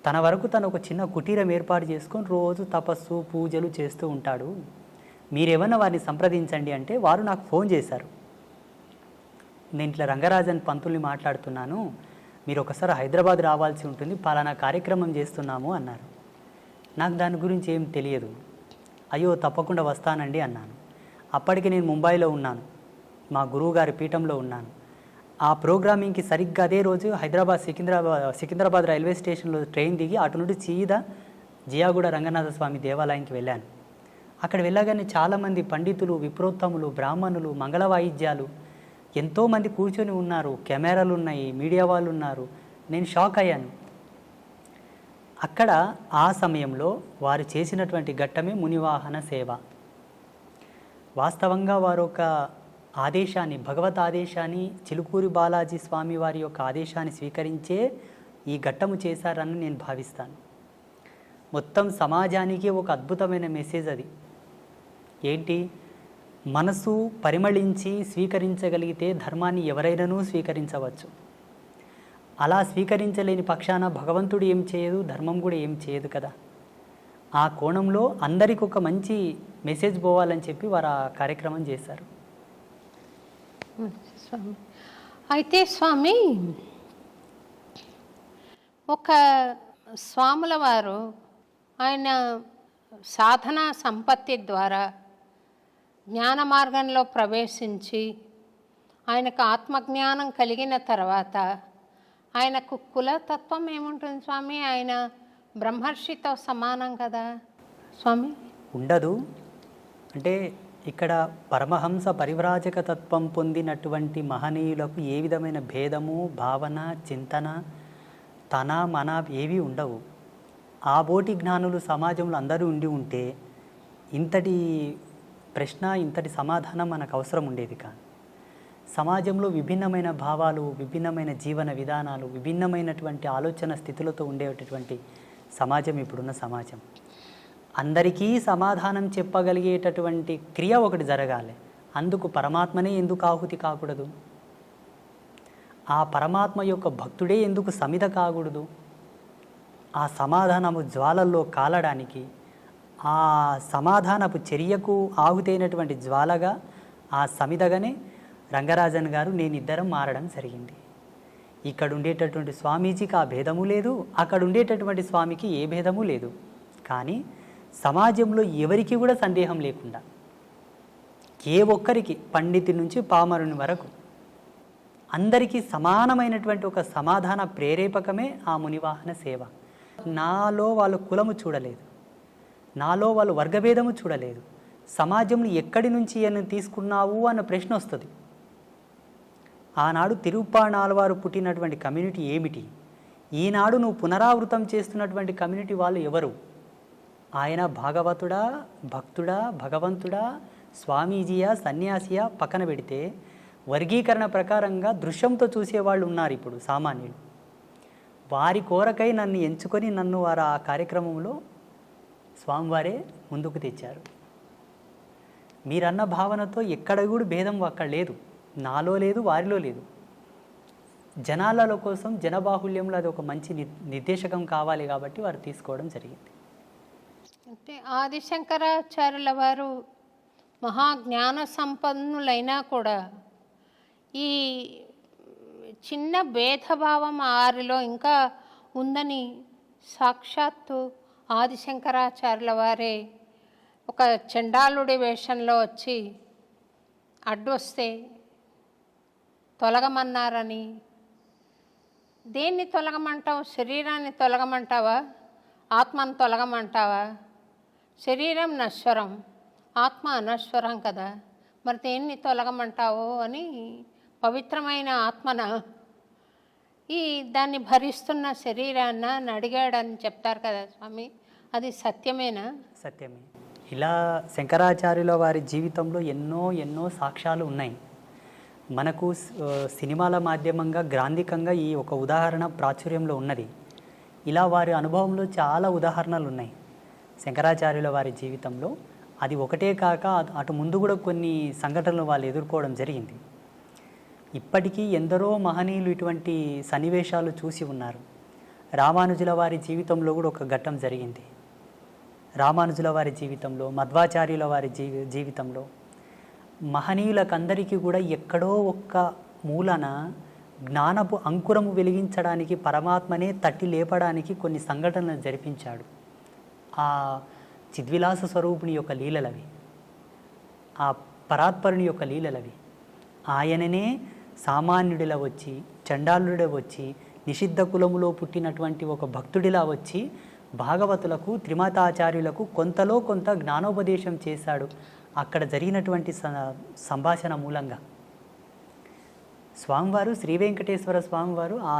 తన వరకు తను ఒక చిన్న కుటీరం ఏర్పాటు చేసుకొని రోజు తపస్సు పూజలు చేస్తూ ఉంటాడు, మీరేమన్నా వారిని సంప్రదించండి అంటే వారు నాకు ఫోన్ చేశారు. నేను ఇట్లా రంగరాజన్ పంతుల్ని మాట్లాడుతున్నాను, మీరు ఒకసారి హైదరాబాద్ రావాల్సి ఉంటుంది, పలానా కార్యక్రమం చేస్తున్నాము అన్నారు. నాకు దాని గురించి ఏం తెలియదు. అయ్యో తప్పకుండా వస్తానండి అన్నాను. అప్పటికి నేను ముంబైలో ఉన్నాను, మా గురువుగారి పీఠంలో ఉన్నాను. ఆ ప్రోగ్రామింగ్కి సరిగ్గా అదే రోజు సికింద్రాబాద్ రైల్వే స్టేషన్లో ట్రైన్ దిగి అటు నుండి సీదా జియాగూడ రంగనాథ స్వామి దేవాలయానికి వెళ్ళాను. అక్కడ వెళ్ళగానే చాలామంది పండితులు, విప్రోత్తములు, బ్రాహ్మణులు, మంగళ వాయిద్యాలు ఎంతోమంది కూర్చొని ఉన్నారు, కెమెరాలు ఉన్నాయి, మీడియా వాళ్ళు ఉన్నారు. నేను షాక్ అయ్యాను. అక్కడ ఆ సమయంలో వారు చేసినటువంటి ఘట్టమే మునివాహన సేవ. వాస్తవంగా వారు ఒక ఆదేశాన్ని, భగవత్ ఆదేశాన్ని, చిలుకూరి బాలాజీ స్వామి వారి యొక్క ఆదేశాన్ని స్వీకరించే ఈ ఘట్టము చేశారని నేను భావిస్తాను. మొత్తం సమాజానికి ఒక అద్భుతమైన మెసేజ్ అది. ఏంటి, మనసు పరిమళించి స్వీకరించగలిగితే ధర్మాన్ని ఎవరైనానూ స్వీకరించవచ్చు. అలా స్వీకరించలేని పక్షాన భగవంతుడు ఏం చేయదు, ధర్మం కూడా ఏం చేయదు కదా. ఆ కోణంలో అందరికి ఒక మంచి మెసేజ్ పోవాలని చెప్పి వారు ఆ కార్యక్రమం చేశారు. స్వామి, అయితే స్వామి, ఒక స్వాముల వారు ఆయన సాధనా సంపత్తి ద్వారా జ్ఞాన మార్గంలో ప్రవేశించి ఆయనకు ఆత్మజ్ఞానం కలిగిన తర్వాత ఆయనకు కులతత్వం ఏముంటుంది స్వామి? ఆయన బ్రహ్మర్షితో సమానం కదా స్వామి? ఉండదు. అంటే ఇక్కడ పరమహంస పరివ్రాజక తత్వం పొందినటువంటి మహనీయులకు ఏ విధమైన భేదము, భావన, చింతన, తన మన ఏవి ఉండవు. ఆ బోటి జ్ఞానులు సమాజంలో అందరూ ఉండి ఉంటే ఇంతటి ప్రశ్న, ఇంతటి సమాధానం మనకు అవసరం ఉండేది కాదు. సమాజంలో విభిన్నమైన భావాలు, విభిన్నమైన జీవన విధానాలు, విభిన్నమైనటువంటి ఆలోచన స్థితులతో ఉండేటటువంటి సమాజం ఇప్పుడున్న సమాజం. అందరికీ సమాధానం చెప్పగలిగేటటువంటి క్రియ ఒకటి జరగాలి. అందుకు పరమాత్మనే ఎందుకు ఆహుతి కాకూడదు? ఆ పరమాత్మ యొక్క భక్తుడే ఎందుకు సమిధ కాకూడదు? ఆ సమాధానము జ్వాలల్లో కాలడానికి, ఆ సమాధానపు చర్యకు ఆహుతైనటువంటి జ్వాలగా, ఆ సమిదగానే రంగరాజన్ గారు నేనిద్దరం మారడం జరిగింది. ఇక్కడ ఉండేటటువంటి స్వామీజీకి ఆ భేదము లేదు, అక్కడ ఉండేటటువంటి స్వామికి ఏ భేదము లేదు. కానీ సమాజంలో ఎవరికి కూడా సందేహం లేకుండా, ఏ ఒక్కరికి, పండితు నుంచి పామరుని వరకు అందరికీ సమానమైనటువంటి ఒక సమాధాన ప్రేరేపకమే ఆ మునివాహన సేవ. నాలో వాళ్ళు కులము చూడలేదు, నాలో వాళ్ళు వర్గభేదము చూడలేదు. సమాజంలో ఎక్కడి నుంచి అని తీసుకున్నావు అన్న ప్రశ్న వస్తుంది. ఆనాడు తిరుప్పాణాళ్వారు పుట్టినటువంటి కమ్యూనిటీ ఏమిటి, ఈనాడు నువ్వు పునరావృతం చేస్తున్నటువంటి కమ్యూనిటీ వాళ్ళు ఎవరు? ఆయన భాగవతుడా, భక్తుడా, భగవంతుడా, స్వామీజీయా, సన్యాసియా పక్కన పెడితే వర్గీకరణ ప్రకారంగా దృశ్యంతో చూసేవాళ్ళు ఉన్నారు ఇప్పుడు సామాన్యులు. వారి కోరకై నన్ను ఎంచుకొని నన్ను వారు ఆ కార్యక్రమంలో స్వామివారే ముందుకు తెచ్చారు. మీరన్న భావనతో ఎక్కడ కూడా భేదం అక్కడ లేదు, నాలో లేదు, వారిలో లేదు. జనాలలో కోసం, జనబాహుల్యంలో అది ఒక మంచి నిర్దేశకం కావాలి కాబట్టి వారు తీసుకోవడం జరిగింది. అంటే ఆదిశంకరాచార్యుల వారు మహాజ్ఞాన సంపన్నులైనా కూడా ఈ చిన్న భేదభావం వారిలో ఇంకా ఉందని సాక్షాత్తు ఆదిశంకరాచార్యుల వారే ఒక చండాలుడి వేషంలో వచ్చి అడ్డొస్తే తొలగమన్నారని. దేన్ని తొలగమంటావు? శరీరాన్ని తొలగమంటావా? ఆత్మను తొలగమంటావా? శరీరం నశ్వరం, ఆత్మ అనశ్వరం కదా, మరి దేన్ని తొలగమంటావు అని పవిత్రమైన ఆత్మన దాన్ని భరిస్తున్న శరీరాన్ని అని అడిగాడని చెప్తారు కదా స్వామి, అది సత్యమేనా? సత్యమే. ఇలా శంకరాచార్యుల వారి జీవితంలో ఎన్నో సాక్ష్యాలు ఉన్నాయి. మనకు సినిమాల మాధ్యమంగా గ్రాంధికంగా ఈ ఒక ఉదాహరణ ప్రాచుర్యంలో ఉన్నది. ఇలా వారి అనుభవంలో చాలా ఉదాహరణలు ఉన్నాయి శంకరాచార్యుల వారి జీవితంలో. అది ఒకటే కాక అటు ముందు కూడా కొన్ని సంఘటనలు వాళ్ళు ఎదుర్కోవడం జరిగింది. ఇప్పటికీ ఎందరో మహనీయులు ఇటువంటి సన్నివేశాలు చూసి ఉన్నారు. రామానుజుల వారి జీవితంలో కూడా ఒక ఘట్టం జరిగింది. రామానుజుల వారి జీవితంలో, మధ్వాచార్యుల వారి జీవితంలో మహనీయులకందరికీ కూడా ఎక్కడో ఒక్క మూలన జ్ఞానపు అంకురము వెలిగించడానికి, పరమాత్మనే తట్టి లేపడానికి కొన్ని సంఘటనలు జరిపించాడు. ఆ చిద్విలాస స్వరూపుని యొక్క లీలలవి, ఆ పరాత్పరుని యొక్క లీలలవి. ఆయననే సామాన్యుడిలా వచ్చి, చండాలుడిలా వచ్చి, నిషిద్ధ కులములో పుట్టినటువంటి ఒక భక్తుడిలా వచ్చి భాగవతులకు, త్రిమతాచార్యులకు కొంతలో కొంత జ్ఞానోపదేశం చేశాడు. అక్కడ జరిగినటువంటి సంభాషణ మూలంగా స్వామివారు, శ్రీ వెంకటేశ్వర స్వామివారు ఆ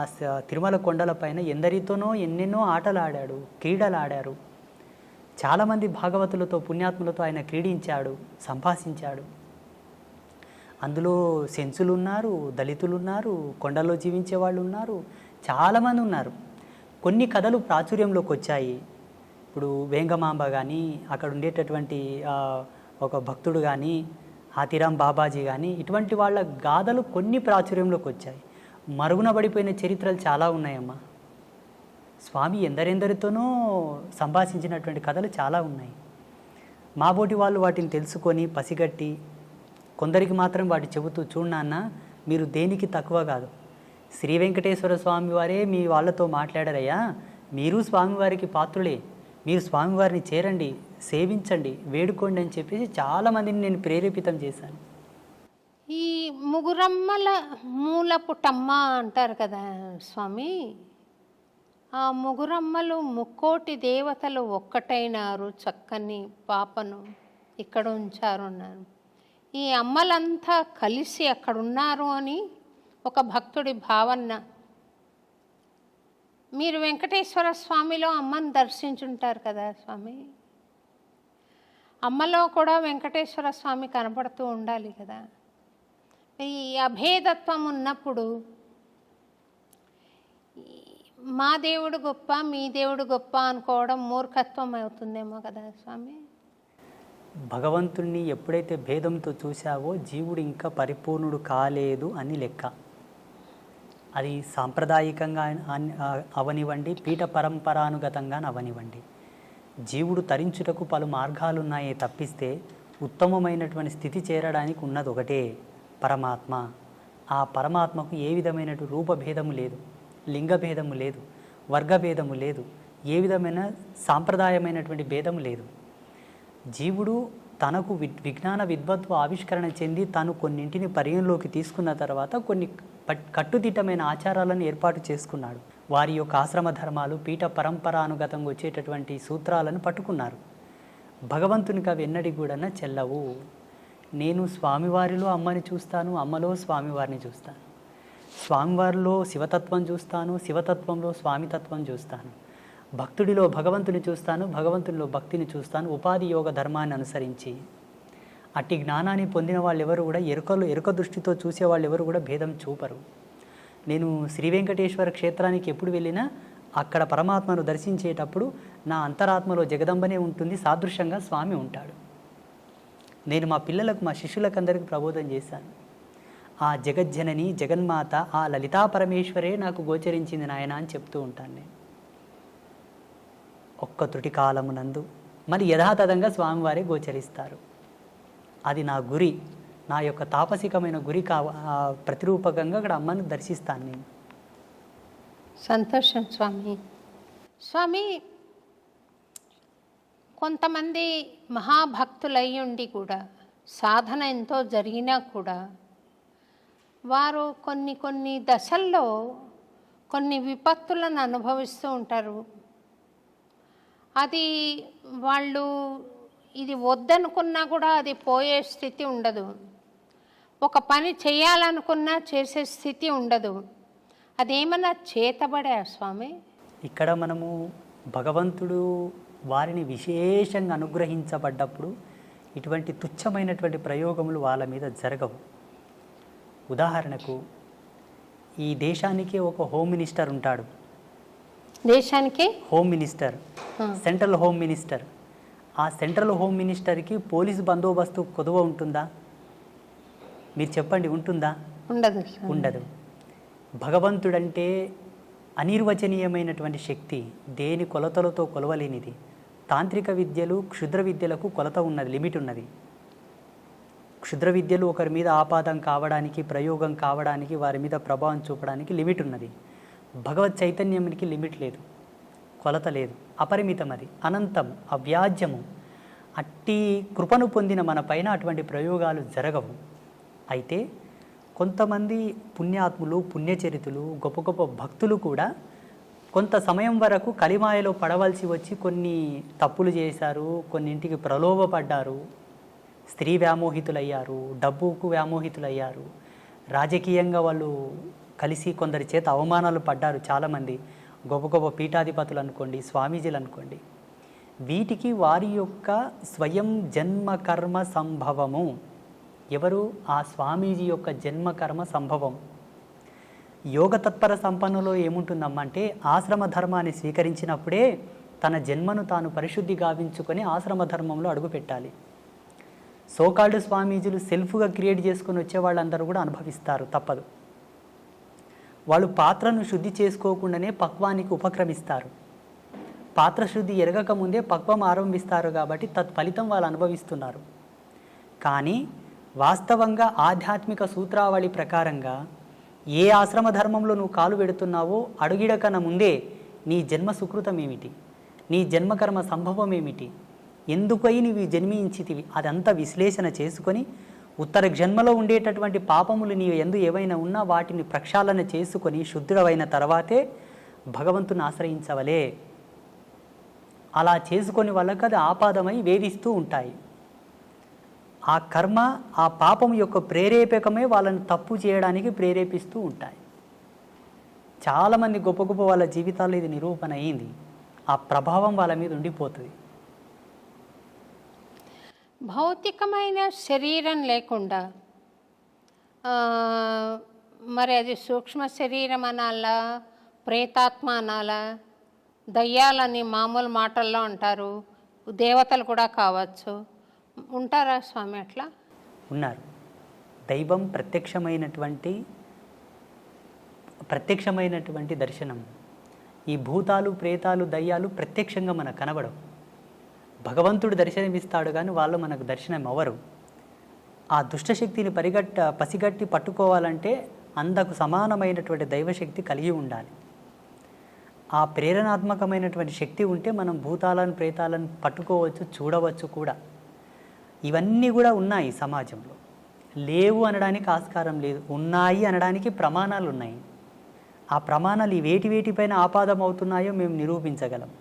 తిరుమల కొండలపైన ఎందరితోనో ఎన్నెన్నో ఆటలు ఆడాడు, క్రీడలు ఆడారు. చాలామంది భాగవతులతో, పుణ్యాత్ములతో ఆయన క్రీడించాడు, సంభాషించాడు. అందులో సెన్సులు ఉన్నారు, దళితులు ఉన్నారు, కొండల్లో జీవించే వాళ్ళు ఉన్నారు, చాలామంది ఉన్నారు. కొన్ని కథలు ప్రాచుర్యంలోకి వచ్చాయి. ఇప్పుడు వేంగమాంబ కానీ, అక్కడ ఉండేటటువంటి ఒక భక్తుడు కానీ, హాతీరాం బాబాజీ కానీ, ఇటువంటి వాళ్ళ గాథలు కొన్ని ప్రాచుర్యంలోకి వచ్చాయి. మరుగున పడిపోయిన చరిత్రలు చాలా ఉన్నాయమ్మా. స్వామి ఎందరెందరితోనో సంభాషించినటువంటి కథలు చాలా ఉన్నాయి. మాబోటి వాళ్ళు వాటిని తెలుసుకొని పసిగట్టి కొందరికి మాత్రం వాటి చెబుతూ, చూడన్నా మీరు దేనికి తక్కువ కాదు, శ్రీ వెంకటేశ్వర స్వామి వారే మీ వాళ్ళతో మాట్లాడారయ్యా, మీరు స్వామివారికి పాత్రులే, మీరు స్వామివారిని చేరండి, సేవించండి, వేడుకోండి అని చెప్పేసి చాలామందిని నేను ప్రేరేపితం చేశాను. ఈ ముగురమ్మల మూలపుటమ్మ అంటారు కదా స్వామి, ఆ ముగురమ్మలు ముక్కోటి దేవతలు ఒక్కటైనారు, చక్కని పాపను ఇక్కడ ఉంచారు అన్నారు. ఈ అమ్మలంతా కలిసి అక్కడ ఉన్నారు అని ఒక భక్తుడి భావన. మీరు వెంకటేశ్వర స్వామిలో అమ్మని దర్శించుంటారు కదా స్వామి, అమ్మలో కూడా వెంకటేశ్వర స్వామి కనపడుతూ ఉండాలి కదా. ఈ అభేదత్వం ఉన్నప్పుడు మా దేవుడు గొప్ప, మీ దేవుడు గొప్ప అనుకోవడం మూర్ఖత్వం అవుతుందేమో కదా స్వామి. భగవంతుణ్ణి ఎప్పుడైతే భేదంతో చూశావో జీవుడు ఇంకా పరిపూర్ణుడు కాలేదు అని లెక్క. అది సాంప్రదాయికంగా అవనివ్వండి, పీఠ పరంపరానుగతంగా అవనివ్వండి. జీవుడు తరించుటకు పలు మార్గాలున్నాయే తప్పిస్తే ఉత్తమమైనటువంటి స్థితి చేరడానికి ఉన్నది ఒకటే, పరమాత్మ. ఆ పరమాత్మకు ఏ విధమైనటువంటి రూపభేదము లేదు, లింగభేదము లేదు, వర్గభేదము లేదు, ఏ విధమైన సాంప్రదాయమైనటువంటి భేదము లేదు. జీవుడు తనకు విజ్ఞాన విద్వత్వ ఆవిష్కరణ చెంది తాను కొన్నింటిని పరిగణలోకి తీసుకున్న తర్వాత కొన్ని కట్టుదిట్టమైన ఆచారాలను ఏర్పాటు చేసుకున్నాడు. వారి యొక్క ఆశ్రమ ధర్మాలు, పీఠ పరంపరానుగతంగా వచ్చేటటువంటి సూత్రాలను పట్టుకున్నారు. భగవంతునికి అవి ఎన్నడి కూడా చెల్లవు. నేను స్వామివారిలో అమ్మని చూస్తాను, అమ్మలో స్వామివారిని చూస్తాను, స్వామివారిలో శివతత్వం చూస్తాను, శివతత్వంలో స్వామితత్వం చూస్తాను, భక్తుడిలో భగవంతుని చూస్తాను, భగవంతునిలో భక్తిని చూస్తాను, ఉపాధి యోగ ధర్మాన్ని అనుసరించి. అట్టి జ్ఞానాన్ని పొందిన వాళ్ళు ఎవరు కూడా ఎరుక దృష్టితో చూసేవాళ్ళు ఎవరు కూడా భేదం చూపరు. నేను శ్రీ వెంకటేశ్వర క్షేత్రానికి ఎప్పుడు వెళ్ళినా అక్కడ పరమాత్మను దర్శించేటప్పుడు నా అంతరాత్మలో జగదంబనే ఉంటుంది, సాదృశ్యంగా స్వామి ఉంటాడు. నేను మా పిల్లలకు, మా శిష్యులకు అందరికీ ప్రబోధం చేశాను. ఆ జగజ్జనని జగన్మాత, ఆ లలితా పరమేశ్వరే నాకు గోచరించింది నాయన అని చెప్తూ ఉంటాను నేను. ఒక్క త్రుటి కాలమునందు మరి యథాతథంగా స్వామివారే గోచరిస్తారు. అది నా గురి, నా యొక్క తాపసికమైన గురి ప్రతిరూపకంగా అక్కడ అమ్మను దర్శిస్తాను నేను. సంతోషం స్వామి. స్వామి, కొంతమంది మహాభక్తులై ఉండి కూడా సాధన ఎంతో జరిగినా కూడా వారు కొన్ని దశల్లో కొన్ని విపత్తులను అనుభవిస్తూ ఉంటారు. అది వాళ్ళు ఇది వద్దనుకున్నా కూడా అది పోయే స్థితి ఉండదు. ఒక పని చేయాలనుకున్నా చేసే స్థితి ఉండదు. అదేమన్నా చేతబడా స్వామి? ఇక్కడ మనము భగవంతుడు వారిని విశేషంగా అనుగ్రహించబడ్డప్పుడు ఇటువంటి తుచ్చమైనటువంటి ప్రయోగములు వాళ్ళ మీద జరగవు. ఉదాహరణకు ఈ దేశానికి ఒక హోమ్ మినిస్టర్ ఉంటాడు. దేశానికి home minister, central home minister. ఆ సెంట్రల్ హోమ్ మినిస్టర్కి పోలీసు బందోబస్తు కొదువ ఉంటుందా? మీరు చెప్పండి, ఉంటుందా? ఉండదు. ఉండదు. భగవంతుడంటే అనిర్వచనీయమైనటువంటి శక్తి, దేని కొలతలతో కొలవలేనిది. తాంత్రిక విద్యలు, క్షుద్ర విద్యలకు కొలత ఉన్నది, లిమిట్ ఉన్నది. క్షుద్ర విద్యలు ఒకరి మీద ఆపాదం కావడానికి, ప్రయోగం కావడానికి, వారి మీద ప్రభావం చూపడానికి లిమిట్ ఉన్నది. భగవత్ చైతన్యానికి లిమిట్ లేదు, కొలత లేదు, అపరిమితం, అది అనంతం, అవ్యాజ్యము. అట్టి కృపను పొందిన మన పైన అటువంటి ప్రయోగాలు జరగవు. అయితే కొంతమంది పుణ్యాత్ములు, పుణ్యచరితులు, గొప్ప గొప్ప భక్తులు కూడా కొంత సమయం వరకు కలిమాయలో పడవలసి వచ్చి కొన్ని తప్పులు చేశారు, కొన్నింటికి ప్రలోభపడ్డారు, స్త్రీ వ్యామోహితులయ్యారు, డబ్బుకు వ్యామోహితులయ్యారు, రాజకీయంగా వాళ్ళు కలిసి కొందరి చేత అవమానాలు పడ్డారు. చాలామంది గొప్ప గొప్ప పీఠాధిపతులు అనుకోండి, స్వామీజీలు అనుకోండి. వీటికి వారి యొక్క స్వయం జన్మకర్మ సంభవము. ఎవరు? ఆ స్వామీజీ యొక్క జన్మకర్మ సంభవం. యోగ తత్పర సంపన్నులో ఏముంటుందమ్మా అంటే, ఆశ్రమ ధర్మాన్ని స్వీకరించినప్పుడే తన జన్మను తాను పరిశుద్ధి గావించుకొని ఆశ్రమ ధర్మంలో అడుగుపెట్టాలి. సోకాల్డ్ స్వామీజీలు సెల్ఫ్గా క్రియేట్ చేసుకొని వచ్చే వాళ్ళందరూ కూడా అనుభవిస్తారు, తప్పదు. వాళ్ళు పాత్రను శుద్ధి చేసుకోకుండానే పక్వానికి ఉపక్రమిస్తారు. పాత్ర శుద్ధి ఎరగక ముందే పక్వం ఆరంభిస్తారు కాబట్టి తత్ఫలితం వాళ్ళు అనుభవిస్తున్నారు. కానీ వాస్తవంగా ఆధ్యాత్మిక సూత్రావళి ప్రకారంగా ఏ ఆశ్రమ ధర్మంలో నువ్వు కాలు పెడుతున్నావో అడుగిడకన ముందే నీ జన్మ సుకృతం ఏమిటి, నీ జన్మకర్మ సంభవం ఏమిటి, ఎందుకై నీవు జన్మించితివి, అదంతా విశ్లేషణ చేసుకొని ఉత్తర జన్మలో ఉండేటటువంటి పాపములు నీ ఎందు ఏవైనా ఉన్నా వాటిని ప్రక్షాళన చేసుకొని శుద్ధుడవైన తర్వాతే భగవంతుని ఆశ్రయించవలే. అలా చేసుకొని వాళ్ళకి అది ఆపాదమై వేధిస్తూ ఉంటాయి. ఆ కర్మ, ఆ పాపం యొక్క ప్రేరేపకమే వాళ్ళని తప్పు చేయడానికి ప్రేరేపిస్తూ ఉంటాయి. చాలామంది గొప్ప గొప్ప వాళ్ళ జీవితాల్లో ఇది నిరూపణ అయింది. ఆ ప్రభావం వాళ్ళ మీద ఉండిపోతుంది. భౌతికమైన శరీరం లేకుండా మరి అది సూక్ష్మ శరీరం అనాలా, ప్రేతాత్మ అనాలా, దయ్యాలని మామూలు మాటల్లో అంటారు, దేవతలు కూడా కావచ్చు. ఉంటారా స్వామి అట్లా? ఉన్నారు. దైవం ప్రత్యక్షమైనటువంటి దర్శనం. ఈ భూతాలు, ప్రేతాలు, దయ్యాలు ప్రత్యక్షంగా మనకు కనబడవు. భగవంతుడు దర్శనమిస్తాడు కానీ వాళ్ళు మనకు దర్శనం అవ్వరు. ఆ దుష్టశక్తిని పసిగట్టి పట్టుకోవాలంటే అంతకు సమానమైనటువంటి దైవశక్తి కలిగి ఉండాలి. ఆ ప్రేరణాత్మకమైనటువంటి శక్తి ఉంటే మనం భూతాలను ప్రేతాలను పట్టుకోవచ్చు, చూడవచ్చు కూడా. ఇవన్నీ కూడా ఉన్నాయి సమాజంలో. లేవు అనడానికి ఆస్కారం లేదు, ఉన్నాయి అనడానికి ప్రమాణాలు ఉన్నాయి. ఆ ప్రమాణాలు వేటిపైన ఆపాదం అవుతున్నాయో మేము నిరూపించగలం.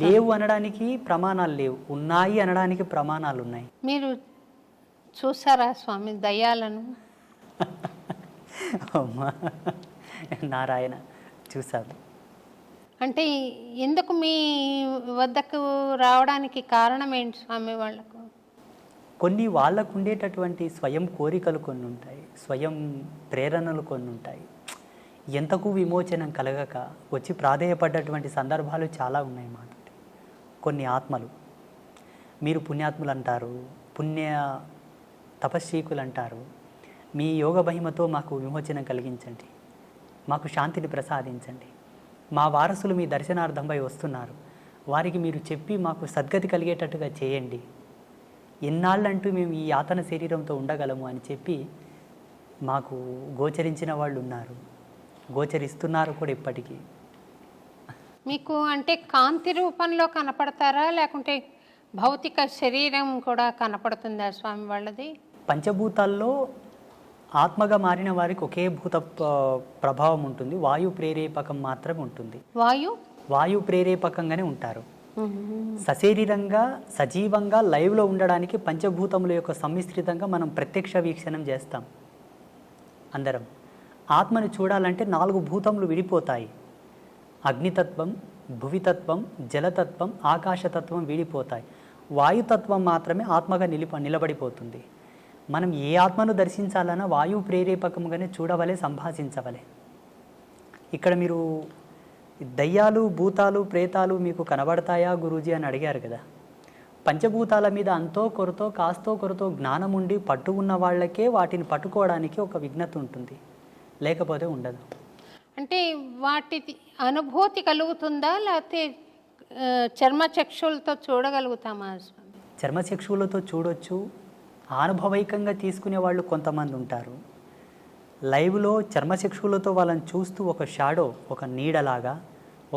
లేవు అనడానికి ప్రమాణాలు లేవు, ఉన్నాయి అనడానికి ప్రమాణాలు ఉన్నాయి. మీరు చూసారా స్వామి దయ్యాలను? అమ్మా నారాయణ, చూశాను. అంటే ఎందుకు మీ వద్దకు రావడానికి కారణం ఏంటి స్వామి? వాళ్ళకు కొన్ని వాళ్ళకు ఉండేటటువంటి స్వయం కోరికలు కొన్ని ఉంటాయి, స్వయం ప్రేరణలు కొన్ని ఉంటాయి. ఎంతకు విమోచనం కలగక వచ్చి ప్రాధేయపడ్డటువంటి సందర్భాలు చాలా ఉన్నాయి మాట. కొన్ని ఆత్మలు, మీరు పుణ్యాత్ములు అంటారు, పుణ్య తపస్వీకులు అంటారు, మీ యోగ మహిమతో మాకు విమోచనం కలిగించండి, మాకు శాంతిని ప్రసాదించండి, మా వారసులు మీ దర్శనార్థంపై వస్తున్నారు, వారికి మీరు చెప్పి మాకు సద్గతి కలిగేటట్టుగా చేయండి, ఎన్నాళ్ళంటూ మేము ఈ యాతన శరీరంతో ఉండగలము అని చెప్పి మాకు గోచరించిన వాళ్ళు ఉన్నారు, గోచరిస్తున్నారు కూడా ఇప్పటికీ. మీకు అంటే కాంతి రూపంలో కనపడతారా, లేకుంటే భౌతిక శరీరం కూడా కనపడుతుందా స్వామి వాళ్ళది? పంచభూతాల్లో ఆత్మగా మారిన వారికి ఒకే భూత ప్రభావం ఉంటుంది, వాయు ప్రేరేపకం మాత్రమే ఉంటుంది. వాయు ప్రేరేపకంగానే ఉంటారు. సశరీరంగా సజీవంగా లైవ్లో ఉండడానికి పంచభూతముల యొక్క సమ్మిశ్రితంగా మనం ప్రత్యక్ష వీక్షణం చేస్తాం అందరం. ఆత్మని చూడాలంటే 4 భూతములు విడిపోతాయి. అగ్నితత్వం, భువితత్వం, జలతత్వం, ఆకాశతత్వం విడిపోతాయి. వాయుతత్వం మాత్రమే ఆత్మగా నిలబడిపోతుంది. మనం ఏ ఆత్మను దర్శించాలన్నా వాయువు ప్రేరేపకంగానే చూడవలే, సంభాషించవలే. ఇక్కడ మీరు దయ్యాలు, భూతాలు, ప్రేతాలు మీకు కనబడతాయా గురూజీ అని అడిగారు కదా. పంచభూతాల మీద అంతో కొరతో కాస్తో కొరతో జ్ఞానం ఉండి పట్టు ఉన్న వాళ్ళకే వాటిని పట్టుకోవడానికి ఒక విఘ్నత ఉంటుంది, లేకపోతే ఉండదు. అంటే వాటి అనుభూతి కలుగుతుందా, లేకపోతే చర్మచక్షులతో చూడగలుగుతామా? చర్మచక్షువులతో చూడొచ్చు, అనుభవైకంగా తీసుకునే వాళ్ళు కొంతమంది ఉంటారు. లైవ్లో చర్మచక్షువులతో వాళ్ళని చూస్తూ ఒక షాడో, ఒక నీడలాగా,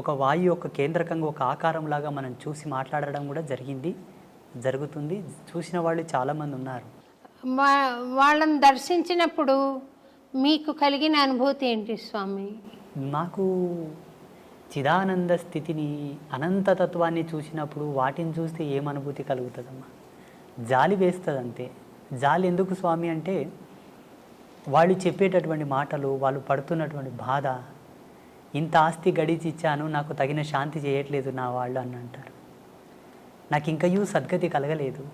ఒక వాయు యొక్క కేంద్రకంగా ఒక ఆకారంలాగా మనం చూసి మాట్లాడడం కూడా జరుగుతుంది. చూసిన వాళ్ళు చాలామంది ఉన్నారు. వాళ్ళని దర్శించినప్పుడు మీకు కలిగిన అనుభూతి ఏంటి స్వామి? మాకు చిదానంద స్థితిని, అనంతతత్వాన్ని చూసినప్పుడు వాటిని చూస్తే ఏం అనుభూతి కలుగుతుందమ్మా? జాలి వేస్తుంది అంతే. జాలి ఎందుకు స్వామి అంటే వాళ్ళు చెప్పేటటువంటి మాటలు, వాళ్ళు పడుతున్నటువంటి బాధ, ఇంత ఆస్తి గడిచి ఇచ్చాను, నాకు తగిన శాంతి చేయట్లేదు నా వాళ్ళు అని అంటారు. నాకు ఇంకయూ సద్గతి కలగలేదు,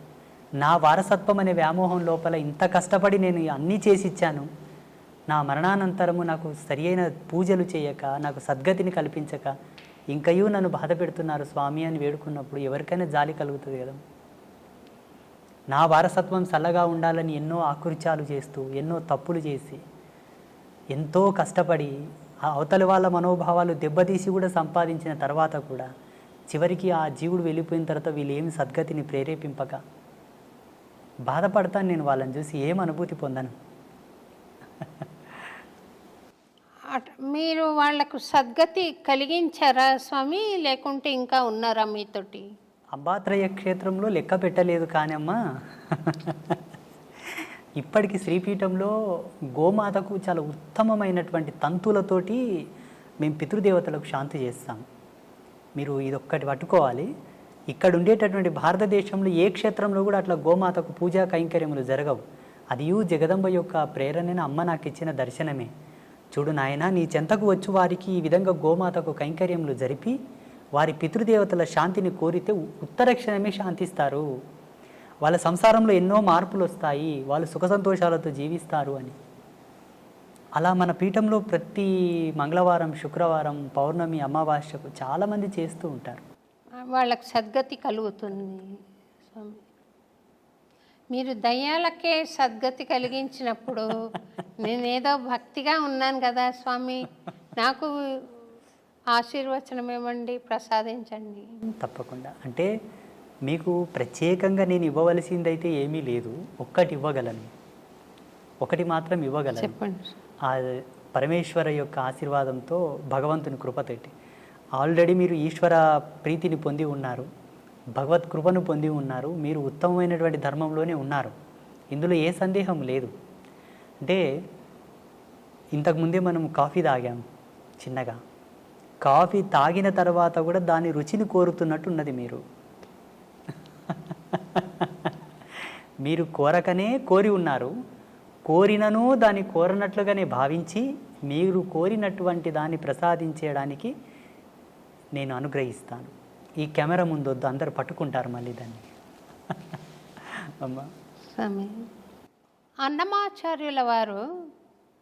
నా వారసత్వం అనే వ్యామోహం లోపల ఇంత కష్టపడి నేను అన్నీ చేసి ఇచ్చాను, నా మరణానంతరము నాకు సరి అయిన పూజలు చేయక, నాకు సద్గతిని కల్పించక ఇంకయూ నన్ను బాధ పెడుతున్నారు స్వామి అని వేడుకున్నప్పుడు ఎవరికైనా జాలి కలుగుతుంది కదా. నా వారసత్వం చల్లగా ఉండాలని ఎన్నో ఆకృత్యాలు చేస్తూ, ఎన్నో తప్పులు చేసి, ఎంతో కష్టపడి అవతలి వాళ్ళ మనోభావాలు దెబ్బతీసి కూడా సంపాదించిన తర్వాత కూడా చివరికి ఆ జీవుడు వెళ్ళిపోయిన తర్వాత వీళ్ళు ఏమి సద్గతిని ప్రేరేపింపక బాధపడతాను నేను. వాళ్ళని చూసి ఏం అనుభూతి పొందను. మీరు వాళ్లకు సద్గతి కలిగించారా స్వామి, లేకుంటే ఇంకా ఉన్నారా మీతోటి? అంబాత్రయ క్షేత్రంలో లెక్క పెట్టలేదు కానమ్మా, ఇప్పటికి శ్రీపీఠంలో గోమాతకు చాలా ఉత్తమమైనటువంటి తంతులతోటి మేము పితృదేవతలకు శాంతి చేస్తాం. మీరు ఇదొక్కటి పట్టుకోవాలి. ఇక్కడ ఉండేటటువంటి భారతదేశంలో ఏ క్షేత్రంలో కూడా అట్లా గోమాతకు పూజా కైంకర్యములు జరగవు. అది జగదంబ యొక్క ప్రేరణని అమ్మ నాకు ఇచ్చిన దర్శనమే. చూడు నాయన, నీ చెంతకు వచ్చి వారికి ఈ విధంగా గోమాతకు కైంకర్యములు జరిపి వారి పితృదేవతల శాంతిని కోరితే ఉత్తరక్షణమే శాంతిస్తారు, వాళ్ళ సంసారంలో ఎన్నో మార్పులు వస్తాయి, వాళ్ళు సుఖ సంతోషాలతో జీవిస్తారు అని. అలా మన పీఠంలో ప్రతి మంగళవారం, శుక్రవారం, పౌర్ణమి, అమావాస్యకు చాలామంది చేస్తూ ఉంటారు. వాళ్ళకు సద్గతి కలుగుతుంది స్వామి. మీరు దయ్యాలకే సద్గతి కలిగించినప్పుడు నేనేదో భక్తిగా ఉన్నాను కదా స్వామి, నాకు ఆశీర్వచనం ఇవ్వండి, ప్రసాదించండి. తప్పకుండా. అంటే మీకు ప్రత్యేకంగా నేను ఇవ్వవలసిందైతే ఏమీ లేదు. ఒక్కటి ఇవ్వగలను, ఒకటి మాత్రం ఇవ్వగలను. చెప్పండి. ఆ పరమేశ్వర యొక్క ఆశీర్వాదంతో, భగవంతుని కృపతోటి ఆల్రెడీ మీరు ఈశ్వర ప్రీతిని పొంది ఉన్నారు, భగవత్ కృపను పొంది ఉన్నారు, మీరు ఉత్తమమైనటువంటి ధర్మంలోనే ఉన్నారు. ఇందులో ఏ సందేహం లేదు. అంటే ఇంతకుముందే మనం కాఫీ తాగాం చిన్నగా. కాఫీ తాగిన తర్వాత కూడా దాని రుచిని కోరుతున్నట్టు ఉన్నది మీరు. మీరు కోరకనే కోరి ఉన్నారు. కోరినను దాన్ని కోరనట్లుగానే భావించి మీరు కోరినటువంటి దాన్ని ప్రసాదించడానికి నేను అనుగ్రహిస్తాను. ఈ కెమెరా ముందు వద్దు, అందరు పట్టుకుంటారు మళ్ళీ దాన్ని. అమ్మా స్వామి, అన్నమాచార్యుల వారు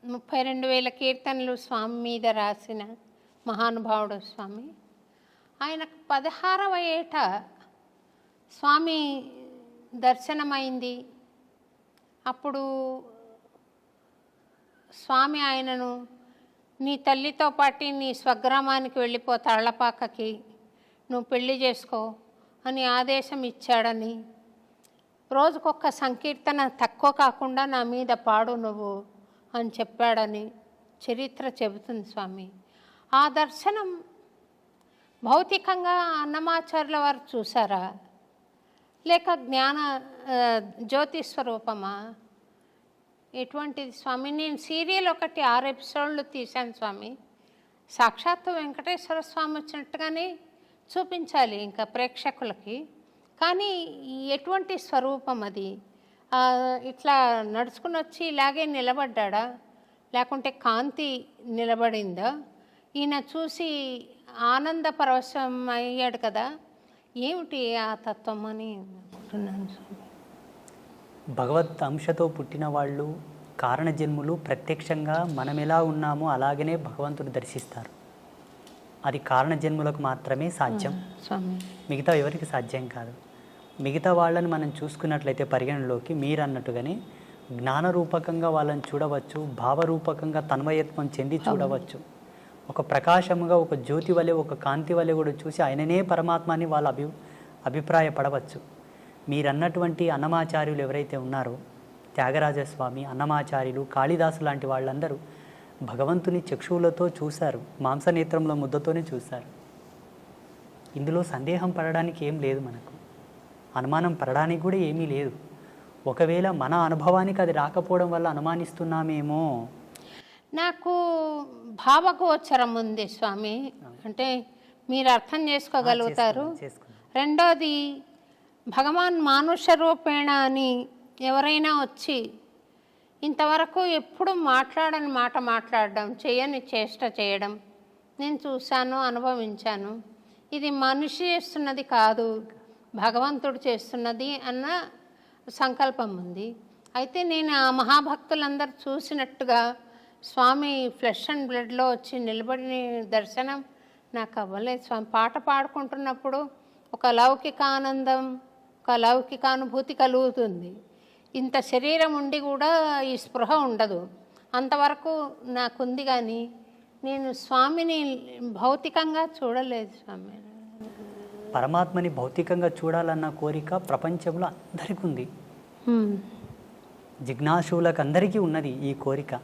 32,000 కీర్తనలు స్వామి మీద రాసిన మహానుభావుడు స్వామి. ఆయనకు 16వ ఏట స్వామి దర్శనమైంది. అప్పుడు స్వామి ఆయనను, నీ తల్లితో పాటు నీ స్వగ్రామానికి వెళ్ళిపో, తాళ్లపాకకి, నువ్వు పెళ్లి చేసుకో అని ఆదేశం ఇచ్చాడని, రోజుకొక సంకీర్తన తక్కువ కాకుండా నా మీద పాడు నువ్వు అని చెప్పాడని చరిత్ర చెబుతుంది స్వామి. ఆ దర్శనం భౌతికంగా అన్నమాచార్యుల వారు చూసారా, లేక జ్ఞాన జ్యోతి స్వరూపమా? ఎటువంటిది స్వామి? నేను సీరియల్ ఒకటి 6 ఎపిసోడ్లు తీశాను స్వామి. సాక్షాత్తు వెంకటేశ్వర స్వామి వచ్చినట్టుగానే చూపించాలి ఇంకా ప్రేక్షకులకి. కానీ ఎటువంటి స్వరూపం అది? ఇట్లా నడుచుకుని వచ్చి ఇలాగే నిలబడ్డా, లేకుంటే కాంతి నిలబడిందా? ఈయన చూసి ఆనంద పరవశం అయ్యాడు కదా, ఏమిటి ఆ తత్వం అని అనుకుంటున్నాను స్వామి. భగవత్ అంశతో పుట్టిన వాళ్ళు, కారణజన్ములు ప్రత్యక్షంగా మనం ఎలా ఉన్నామో అలాగనే భగవంతుడు దర్శిస్తారు. అది కారణజన్ములకు మాత్రమే సాధ్యం, స్వామి. మిగతా ఎవరికి సాధ్యం కాదు. మిగతా వాళ్ళని మనం చూసుకున్నట్లయితే పరిగణలోకి మీరు అన్నట్టుగానే జ్ఞానరూపకంగా వాళ్ళని చూడవచ్చు, భావరూపకంగా తన్మయత్వం చెంది చూడవచ్చు. ఒక ప్రకాశముగా, ఒక జ్యోతి వలె, ఒక కాంతి వలె కూడా చూసి ఆయననే పరమాత్మని వాళ్ళ అభిప్రాయపడవచ్చు. మీరన్నటువంటి అన్నమాచార్యులు ఎవరైతే ఉన్నారో, త్యాగరాజస్వామి, అన్నమాచార్యులు, కాళిదాసు లాంటి వాళ్ళందరూ భగవంతుని చక్షువులతో చూశారు, మాంసనేత్రంలో ముద్దతోనే చూశారు. ఇందులో సందేహం పడడానికి ఏం లేదు, మనకు అనుమానం పడడానికి కూడా ఏమీ లేదు. ఒకవేళ మన అనుభవానికి అది రాకపోవడం వల్ల అనుమానిస్తున్నామేమో. నాకు భావగోచరం ఉంది స్వామి, అంటే మీరు అర్థం చేసుకోగలుగుతారు. రెండోది, భగవాన్ మానుష రూపేణ అని ఎవరైనా వచ్చి ఇంతవరకు ఎప్పుడు మాట్లాడని మాట మాట్లాడడం, చేయని చేష్ట చేయడం నేను చూశాను, అనుభవించాను. ఇది మనిషి చేస్తున్నది కాదు, భగవంతుడు చేస్తున్నది అన్న సంకల్పం ఉంది. అయితే నేను ఆ మహాభక్తులందరూ చూసినట్టుగా స్వామి ఫ్లెష్ అండ్ బ్లడ్లో వచ్చి నిలబడిన దర్శనం నాకు అవ్వలేదు స్వామి. పాట పాడుకుంటున్నప్పుడు ఒక లౌకిక ఆనందం, ఒక లౌకిక అనుభూతి కలుగుతుంది. ఇంత శరీరం ఉండి కూడా ఈ స్పృహ ఉండదు. అంతవరకు నాకుంది, కానీ నేను స్వామిని భౌతికంగా చూడలేదు స్వామి. పరమాత్మని భౌతికంగా చూడాలన్న కోరిక ప్రపంచంలో అందరికీ ఉంది, జిజ్ఞాసులకు అందరికీ ఉన్నది ఈ కోరిక.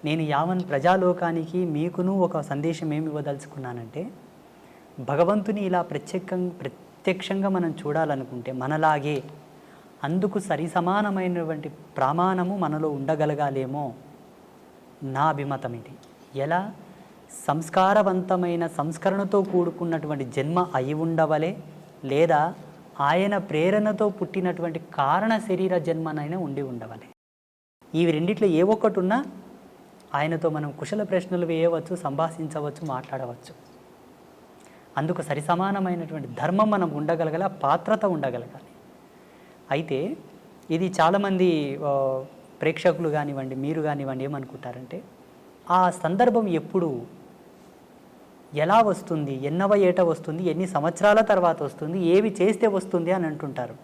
నేను యావన్ ప్రజాలోకానికి మీకును ఒక సందేశం ఏమి ఇవ్వదలుచుకున్నానంటే, భగవంతుని ఇలా ప్రత్యక్షంగా మనం చూడాలనుకుంటే మనలాగే అందుకు సరిసమానమైనటువంటి ప్రమాణము మనలో ఉండగలగాలేమో నా అభిమతం ఇది. ఎలా? సంస్కారవంతమైన సంస్కరణతో కూడుకున్నటువంటి జన్మ అయి ఉండవలే, లేదా ఆయన ప్రేరణతో పుట్టినటువంటి కారణ శరీర జన్మనైనా ఉండి ఉండవలే. ఇవి రెండిట్లో ఏ ఒక్కటి ఉన్నా ఆయనతో మనం కుశల ప్రశ్నలు వేయవచ్చు, సంభాషించవచ్చు, మాట్లాడవచ్చు. అందుకు సరిసమానమైనటువంటి ధర్మం మనం ఉండగలగాలి, పాత్రత ఉండగలగాలి. అయితే ఇది చాలామంది ప్రేక్షకులు కానివ్వండి, మీరు కానివ్వండి, ఏమనుకుంటారంటే ఆ సందర్భం ఎప్పుడు, ఎలా వస్తుంది, ఎన్నవ ఏట వస్తుంది, ఎన్ని సంవత్సరాల తర్వాత వస్తుంది, ఏవి చేస్తే వస్తుంది అని అంటుంటారు.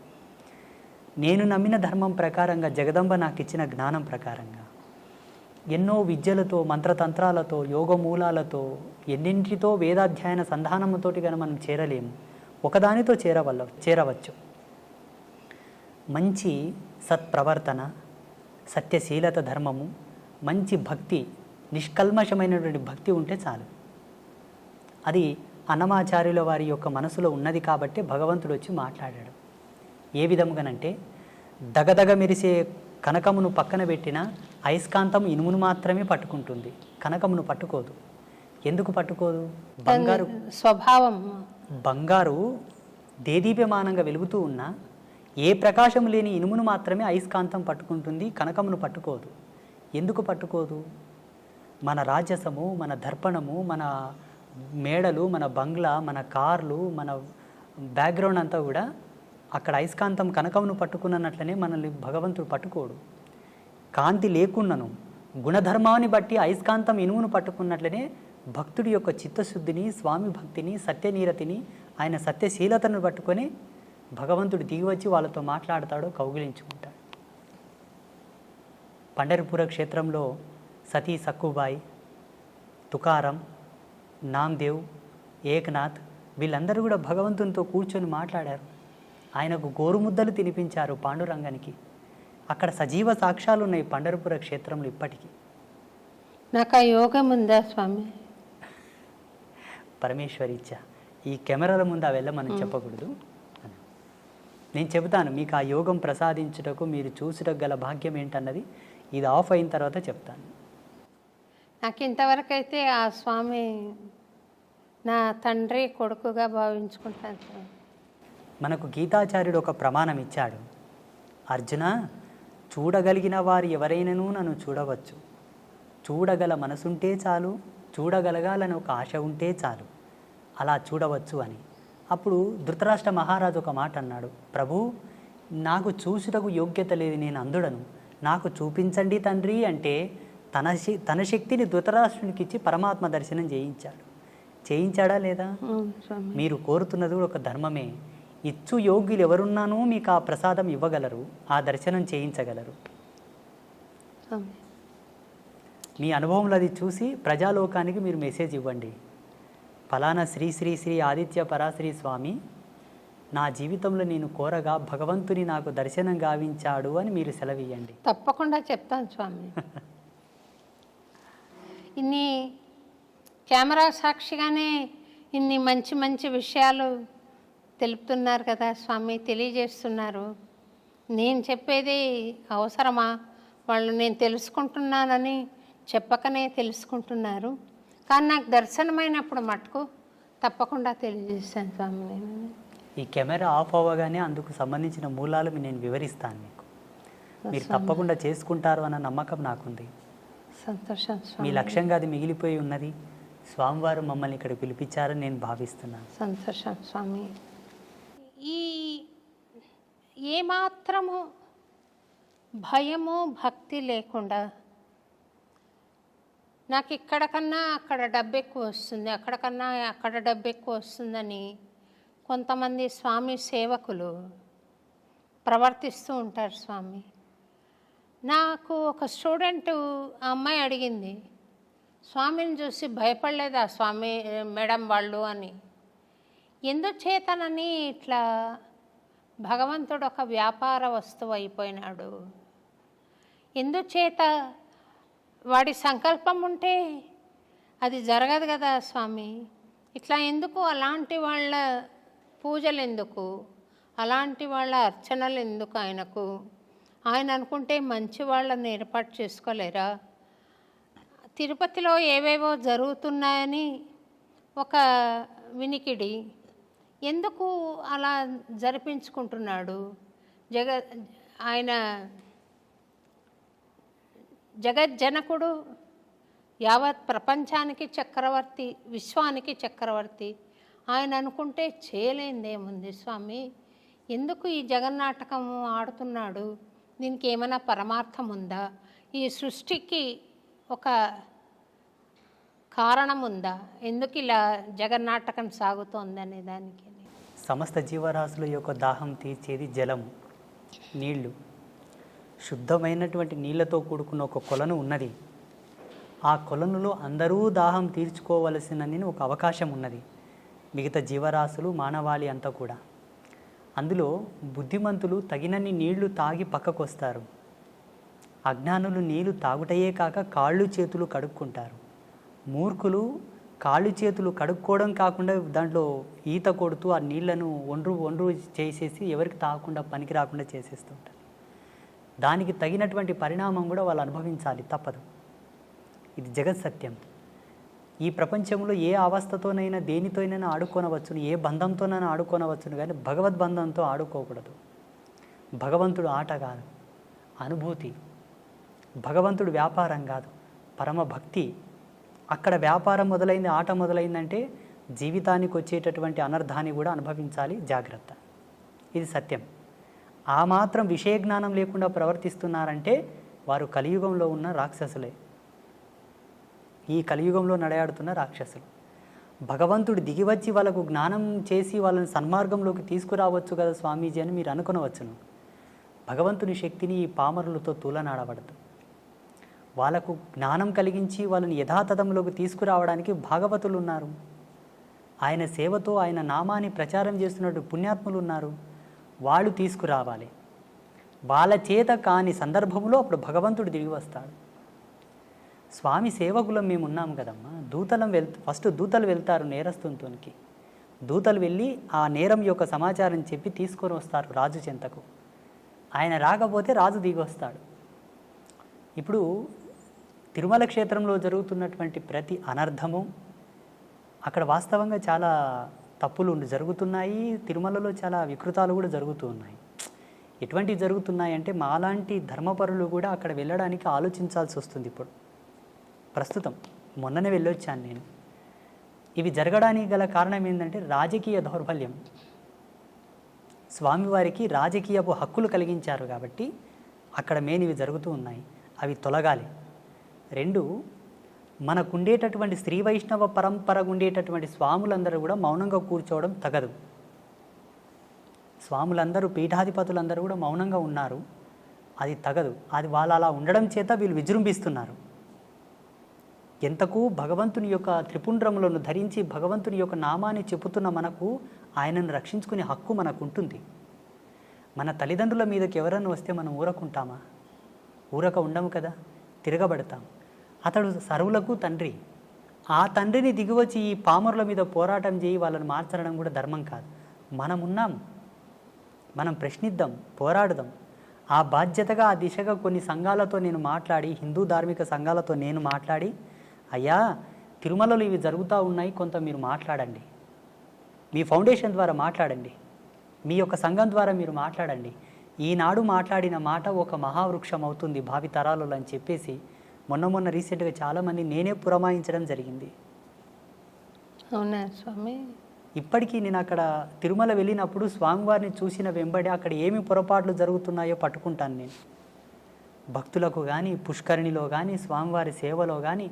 నేను నమ్మిన ధర్మం ప్రకారంగా, జగదంబ నాకు ఇచ్చిన జ్ఞానం ప్రకారంగా ఎన్నో విద్యలతో, మంత్రతంత్రాలతో, యోగమూలాలతో, ఎన్నింటితో వేదాధ్యయన సంధానముతోటి కానీ మనం చేరలేము. ఒకదానితో చేరవచ్చు. మంచి సత్ప్రవర్తన, సత్యశీలత ధర్మము, మంచి భక్తి, నిష్కల్మషమైనటువంటి భక్తి ఉంటే చాలు. అది అన్నమాచార్యుల వారి యొక్క మనసులో ఉన్నది కాబట్టి భగవంతుడు వచ్చి మాట్లాడాడు. ఏ విధముగానంటే, దగదగ మెరిసే కనకమును పక్కన పెట్టిన అయస్కాంతం ఇనుమును మాత్రమే పట్టుకుంటుంది, కనకమును పట్టుకోదు. ఎందుకు పట్టుకోదు? బంగారు స్వభావం. బంగారు దేదీప్యమానంగా వెలుగుతూ ఉన్న ఏ ప్రకాశం లేని ఇనుమును మాత్రమే అయస్కాంతం పట్టుకుంటుంది, కనకమును పట్టుకోదు. ఎందుకు పట్టుకోదు? మన రాజసము, మన దర్పణము, మన మేడలు, మన బంగ్లా, మన కార్లు, మన బ్యాక్గ్రౌండ్ అంతా కూడా అక్కడ అయస్కాంతం కనకమును పట్టుకున్నట్లనే మనల్ని భగవంతుడు పట్టుకోడు. కాంతి లేకున్నను గుణధర్మాన్ని బట్టి అయస్కాంతం ఇనుమును పట్టుకున్నట్లనే భక్తుడి యొక్క చిత్తశుద్ధిని, స్వామి భక్తిని, సత్యనీరతిని, ఆయన సత్యశీలతను పట్టుకొని భగవంతుడు దిగివచ్చి వాళ్ళతో మాట్లాడతాడు, కౌగిలించుకుంటాడు. పండరిపుర క్షేత్రంలో సతీ సక్కుబాయి, తుకారం, నామ్దేవ్, ఏక్నాథ్ వీళ్ళందరూ కూడా భగవంతునితో కూర్చొని మాట్లాడారు. ఆయనకు గోరుముద్దలు తినిపించారు పాండురంగానికి. అక్కడ సజీవ సాక్ష్యాలు ఉన్నాయి పండరిపుర క్షేత్రంలో ఇప్పటికీ. నాకు ఆ యోగం ఉందా స్వామి? పరమేశ్వరి ఇచ్చా. ఈ కెమెరాల ముందు అవి మనం చెప్పకూడదు. నేను చెబుతాను మీకు ఆ యోగం ప్రసాదించుటకు, మీరు చూసుటకు గల భాగ్యం ఏంటన్నది ఇది ఆఫ్ అయిన తర్వాత చెప్తాను. నాకు ఇంతవరకు అయితే ఆ స్వామి నా తండ్రి కొడుకుగా భావించుకుంటాను స్వామి. మనకు గీతాచార్యుడు ఒక ప్రమాణం ఇచ్చాడు. అర్జున, చూడగలిగిన వారు ఎవరైనాను నన్ను చూడవచ్చు, చూడగల మనసుంటే చాలు, చూడగలగాలని ఒక ఆశ ఉంటే చాలు, అలా చూడవచ్చు అని. అప్పుడు ధృతరాష్ట్ర మహారాజు ఒక మాట అన్నాడు, ప్రభు నాకు చూసుటకు యోగ్యత లేదు, నేను అందుడను, నాకు చూపించండి తండ్రి అంటే తన శక్తిని ధృతరాష్ట్రునికి ఇచ్చి పరమాత్మ దర్శనం చేయించాడా లేదా? మీరు కోరుతున్నది ఒక ధర్మమే. ఇచ్చు యోగ్యులు ఎవరున్నానో మీకు ఆ ప్రసాదం ఇవ్వగలరు, ఆ దర్శనం చేయించగలరు. మీ అనుభవంలో అది చూసి ప్రజాలోకానికి మీరు మెసేజ్ ఇవ్వండి. ఫలానా శ్రీ శ్రీ శ్రీ ఆదిత్య పరాశ్రీ స్వామి నా జీవితంలో నేను కోరగా భగవంతుని నాకు దర్శనం గావించాడు అని మీరు సెలవియ్యండి. తప్పకుండా చెప్తాను స్వామి. ఇన్ని కెమెరా సాక్షిగానే ఇన్ని మంచి మంచి విషయాలు తెలుపుతున్నారు కదా స్వామి, తెలియజేస్తున్నారు. నేను చెప్పేది అవసరమా? వాళ్ళు నేను తెలుసుకుంటున్నానని చెప్పకనే తెలుసుకుంటున్నారు. కానీ నాకు దర్శనమైనప్పుడు మటుకు తప్పకుండా తెలియజేస్తాను స్వామి. నేను ఈ కెమెరా ఆఫ్ అవ్వగానే అందుకు సంబంధించిన మూలాలు నేను వివరిస్తాను మీకు. మీరు తప్పకుండా చేసుకుంటారు అన్న నమ్మకం నాకుంది. సంతోషం మీ స్వామి. లక్ష్యంగా అది మిగిలిపోయి ఉన్నది. స్వామివారు మమ్మల్ని ఇక్కడ పిలిపించారని నేను భావిస్తున్నాను. సంతోషం స్వామి. ఈ ఏమాత్రము భయము భక్తి లేకుండా నాకు ఇక్కడ కన్నా అక్కడ డబ్బు ఎక్కువ వస్తుంది, అక్కడ కన్నా అక్కడ డబ్బు ఎక్కువ వస్తుందని కొంతమంది స్వామి సేవకులు ప్రవర్తిస్తూ ఉంటారు స్వామి. నాకు ఒక స్టూడెంట్, ఆ అమ్మాయి అడిగింది, స్వామిని చూసి భయపడలేదా స్వామి మేడం వాళ్ళు అని. ఎందుచేతనని ఇట్లా భగవంతుడు ఒక వ్యాపార వస్తువు అయిపోయినాడు? ఎందుచేత? వాడి సంకల్పం ఉంటే అది జరగదు కదా స్వామి. ఇట్లా ఎందుకు? అలాంటి వాళ్ళ పూజలు ఎందుకు? అలాంటి వాళ్ళ అర్చనలు ఎందుకు ఆయనకు? ఆయన అనుకుంటే మంచి వాళ్ళని ఏర్పాటు చేసుకోలేరా? తిరుపతిలో ఏవేవో జరుగుతున్నాయని ఒక వినికిడి, ఎందుకు అలా జరిపించుకుంటున్నాడు? ఆయన జగజ్జనకుడు, యావత్ ప్రపంచానికి చక్రవర్తి, విశ్వానికి చక్రవర్తి. ఆయన అనుకుంటే చేయలేనిదేముంది స్వామి? ఎందుకు ఈ జగన్నాటకము ఆడుతున్నాడు? దీనికి ఏమైనా పరమార్థం ఉందా? ఈ సృష్టికి ఒక కారణం ఉందా? ఎందుకు ఇలా జగన్నాటకం సాగుతోందనే దానికి. సమస్త జీవరాశుల యొక్క దాహం తీర్చేది జలం, నీళ్లు. శుద్ధమైనటువంటి నీళ్లతో కూడుకున్న ఒక కొలను ఉన్నది. ఆ కొలనులో అందరూ దాహం తీర్చుకోవలసినని ఒక అవకాశం ఉన్నది. మిగతా జీవరాశులు, మానవాళి అంతా కూడా. అందులో బుద్ధిమంతులు తగినన్ని నీళ్లు తాగి పక్కకొస్తారు. అజ్ఞానులు నీళ్లు తాగుటయే కాక కాళ్ళు చేతులు కడుక్కుంటారు. మూర్ఖులు కాళ్ళు చేతులు కడుక్కోవడం కాకుండా దాంట్లో ఈత కొడుతూ ఆ నీళ్లను ఒండ్రు చేసేసి ఎవరికి తాగకుండా పనికి రాకుండా చేసేస్తుంటారు. దానికి తగినటువంటి పరిణామం కూడా వాళ్ళు అనుభవించాలి, తప్పదు. ఇది జగత్ సత్యం. ఈ ప్రపంచంలో ఏ అవస్థతోనైనా దేనితోనైనా ఆడుకోనవచ్చును, ఏ బంధంతోనైనా ఆడుకోనవచ్చును, కానీ భగవద్బంధంతో ఆడుకోకూడదు. భగవంతుడు ఆట కాదు, అనుభూతి. భగవంతుడు వ్యాపారం కాదు, పరమ భక్తి. అక్కడ వ్యాపారం మొదలైంది, ఆట మొదలైందంటే జీవితానికి వచ్చేటటువంటి అనర్థాన్ని కూడా అనుభవించాలి. జాగ్రత్త, ఇది సత్యం. ఆ మాత్రం విషయ జ్ఞానం లేకుండా ప్రవర్తిస్తున్నారంటే వారు కలియుగంలో ఉన్న రాక్షసులే, ఈ కలియుగంలో నడయాడుతున్న రాక్షసులు. భగవంతుడు దిగివచ్చి వాళ్ళకు జ్ఞానం చేసి వాళ్ళని సన్మార్గంలోకి తీసుకురావచ్చు కదా స్వామీజీ అని మీరు అనుకునవచ్చును. భగవంతుని శక్తిని ఈ పామరులతో తూలనాడబడదు. వాళ్ళకు జ్ఞానం కలిగించి వాళ్ళని యథాతథంలోకి తీసుకురావడానికి భాగవతులు ఉన్నారు. ఆయన సేవతో ఆయన నామాన్ని ప్రచారం చేస్తున్నట్టు పుణ్యాత్ములు ఉన్నారు. వాళ్ళు తీసుకురావాలి. వాళ్ళ చేత కాని సందర్భంలో అప్పుడు భగవంతుడు దిగి వస్తాడు. స్వామి సేవకులం మేము ఉన్నాం కదమ్మా. ఫస్ట్ దూతలు వెళ్తారు నేరస్తునికి. దూతలు వెళ్ళి ఆ నేరం యొక్క సమాచారం చెప్పి తీసుకొని వస్తారు రాజు చెంతకు. ఆయన రాకపోతే రాజు దిగి వస్తాడు. ఇప్పుడు తిరుమల క్షేత్రంలో జరుగుతున్నటువంటి ప్రతి అనర్థము, అక్కడ వాస్తవంగా చాలా తప్పులు జరుగుతున్నాయి. తిరుమలలో చాలా వికృతాలు కూడా జరుగుతూ ఉన్నాయి. ఎటువంటివి జరుగుతున్నాయి అంటే మాలాంటి ధర్మపరులు కూడా అక్కడ వెళ్ళడానికి ఆలోచించాల్సి వస్తుంది. ఇప్పుడు ప్రస్తుతం మొన్ననే వెళ్ళొచ్చాను నేను. ఇవి జరగడానికి గల కారణం ఏంటంటే రాజకీయ దౌర్బల్యం. స్వామివారికి రాజకీయపు హక్కులు కలిగించారు కాబట్టి అక్కడ మెయిన్ ఇవి జరుగుతూ ఉన్నాయి. అవి తొలగాలి. 2, మనకుండేటటువంటి శ్రీ వైష్ణవ పరంపరగా ఉండేటటువంటి స్వాములందరూ కూడా మౌనంగా కూర్చోవడం తగదు. స్వాములందరూ, పీఠాధిపతులందరూ కూడా మౌనంగా ఉన్నారు. అది తగదు. అది వాళ్ళు అలా ఉండడం చేత వీళ్ళు విజృంభిస్తున్నారు. ఎంతకు భగవంతుని యొక్క త్రిపుండ్రములను ధరించి భగవంతుని యొక్క నామాన్ని చెప్పుతున్న మనకు ఆయనను రక్షించుకునే హక్కు మనకు ఉంటుంది. మన తల్లిదండ్రుల మీదకి ఎవరన్నా వస్తే మనం ఊరకుంటామా? ఊరక ఉండము కదా, తిరగబడతాం. అతడు సర్వులకు తండ్రి. ఆ తండ్రిని దిగివచ్చి ఈ పామరుల మీద పోరాటం చేయి వాళ్ళని మార్చడం కూడా ధర్మం కాదు. మనం ఉన్నాం, మనం ప్రశ్నిద్దాం, పోరాడదాం. ఆ బాధ్యతగా ఆ దిశగా కొన్ని సంఘాలతో నేను మాట్లాడి, హిందూ ధార్మిక సంఘాలతో నేను మాట్లాడి, అయ్యా తిరుమలలో ఇవి జరుగుతూ ఉన్నాయి, కొంత మీరు మాట్లాడండి, మీ ఫౌండేషన్ ద్వారా మాట్లాడండి, మీ యొక్క సంఘం ద్వారా మీరు మాట్లాడండి. ఈనాడు మాట్లాడిన మాట ఒక మహావృక్షం అవుతుంది భావితరాలలో అని చెప్పేసి మొన్న రీసెంట్గా చాలామంది నేనే పురమాయించడం జరిగింది. అవునా స్వామి? ఇప్పటికీ నేను అక్కడ తిరుమల వెళ్ళినప్పుడు స్వామివారిని చూసిన వెంబడి అక్కడ ఏమి పొరపాట్లు జరుగుతున్నాయో పట్టుకుంటాను నేను. భక్తులకు కానీ, పుష్కరిణిలో కానీ, స్వామివారి సేవలో కానీ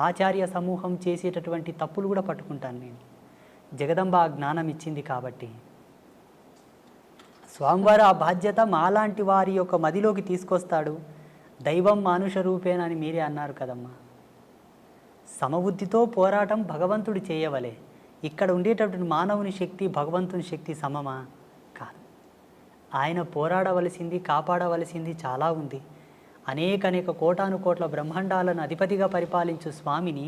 ఆచార్య సమూహం చేసేటటువంటి తప్పులు కూడా పట్టుకుంటాను నేను. జగదంబ ఆ జ్ఞానం ఇచ్చింది కాబట్టి స్వామివారు ఆ బాధ్యత మాలాంటి వారి యొక్క మదిలోకి తీసుకొస్తాడు. దైవం మానుష రూపేణ అని మీరే అన్నారు కదమ్మా. సమబుద్ధితో పోరాటం భగవంతుడు చేయవలే. ఇక్కడ ఉండేటటువంటి మానవుని శక్తి భగవంతుని శక్తి సమమా? కాదు. ఆయన పోరాడవలసింది, కాపాడవలసింది చాలా ఉంది. అనేక కోటాను కోట్ల బ్రహ్మాండాలను అధిపతిగా పరిపాలించు స్వామిని,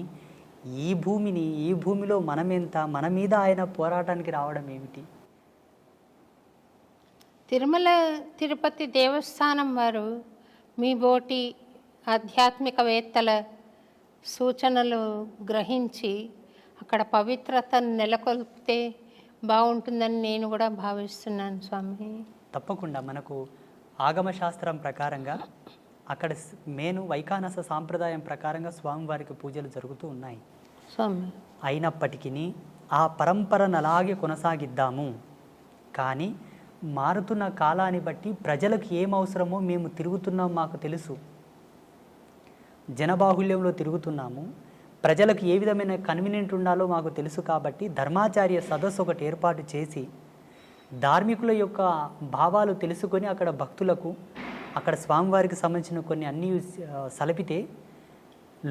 ఈ భూమిలో మనమెంత, మన మీద ఆయన పోరాటానికి రావడం ఏమిటి? తిరుమల తిరుపతి దేవస్థానం వారు మీ బోటి ఆధ్యాత్మికవేత్తల సూచనలు గ్రహించి అక్కడ పవిత్రతను నెలకొల్పితే బాగుంటుందని నేను కూడా భావిస్తున్నాను స్వామి. తప్పకుండా మనకు ఆగమశాస్త్రం ప్రకారంగా అక్కడ వైఖానస సాంప్రదాయం ప్రకారంగా స్వామివారికి పూజలు జరుగుతూ ఉన్నాయి స్వామి. అయినప్పటికీ ఆ పరంపరను అలాగే కొనసాగిద్దాము. కానీ మారుతున్న కాలాన్ని బట్టి ప్రజలకు ఏం అవసరమో మేము తిరుగుతున్నాం, మాకు తెలుసు. జనబాహుల్యంలో తిరుగుతున్నాము. ప్రజలకు ఏ విధమైన కన్వీనియంట్ ఉండాలో మాకు తెలుసు. కాబట్టి ధర్మాచార్య సదస్సు ఒకటి ఏర్పాటు చేసి ధార్మికుల యొక్క భావాలు తెలుసుకొని అక్కడ భక్తులకు, అక్కడ స్వామివారికి సంబంధించిన కొన్ని అన్నీ సలిపితే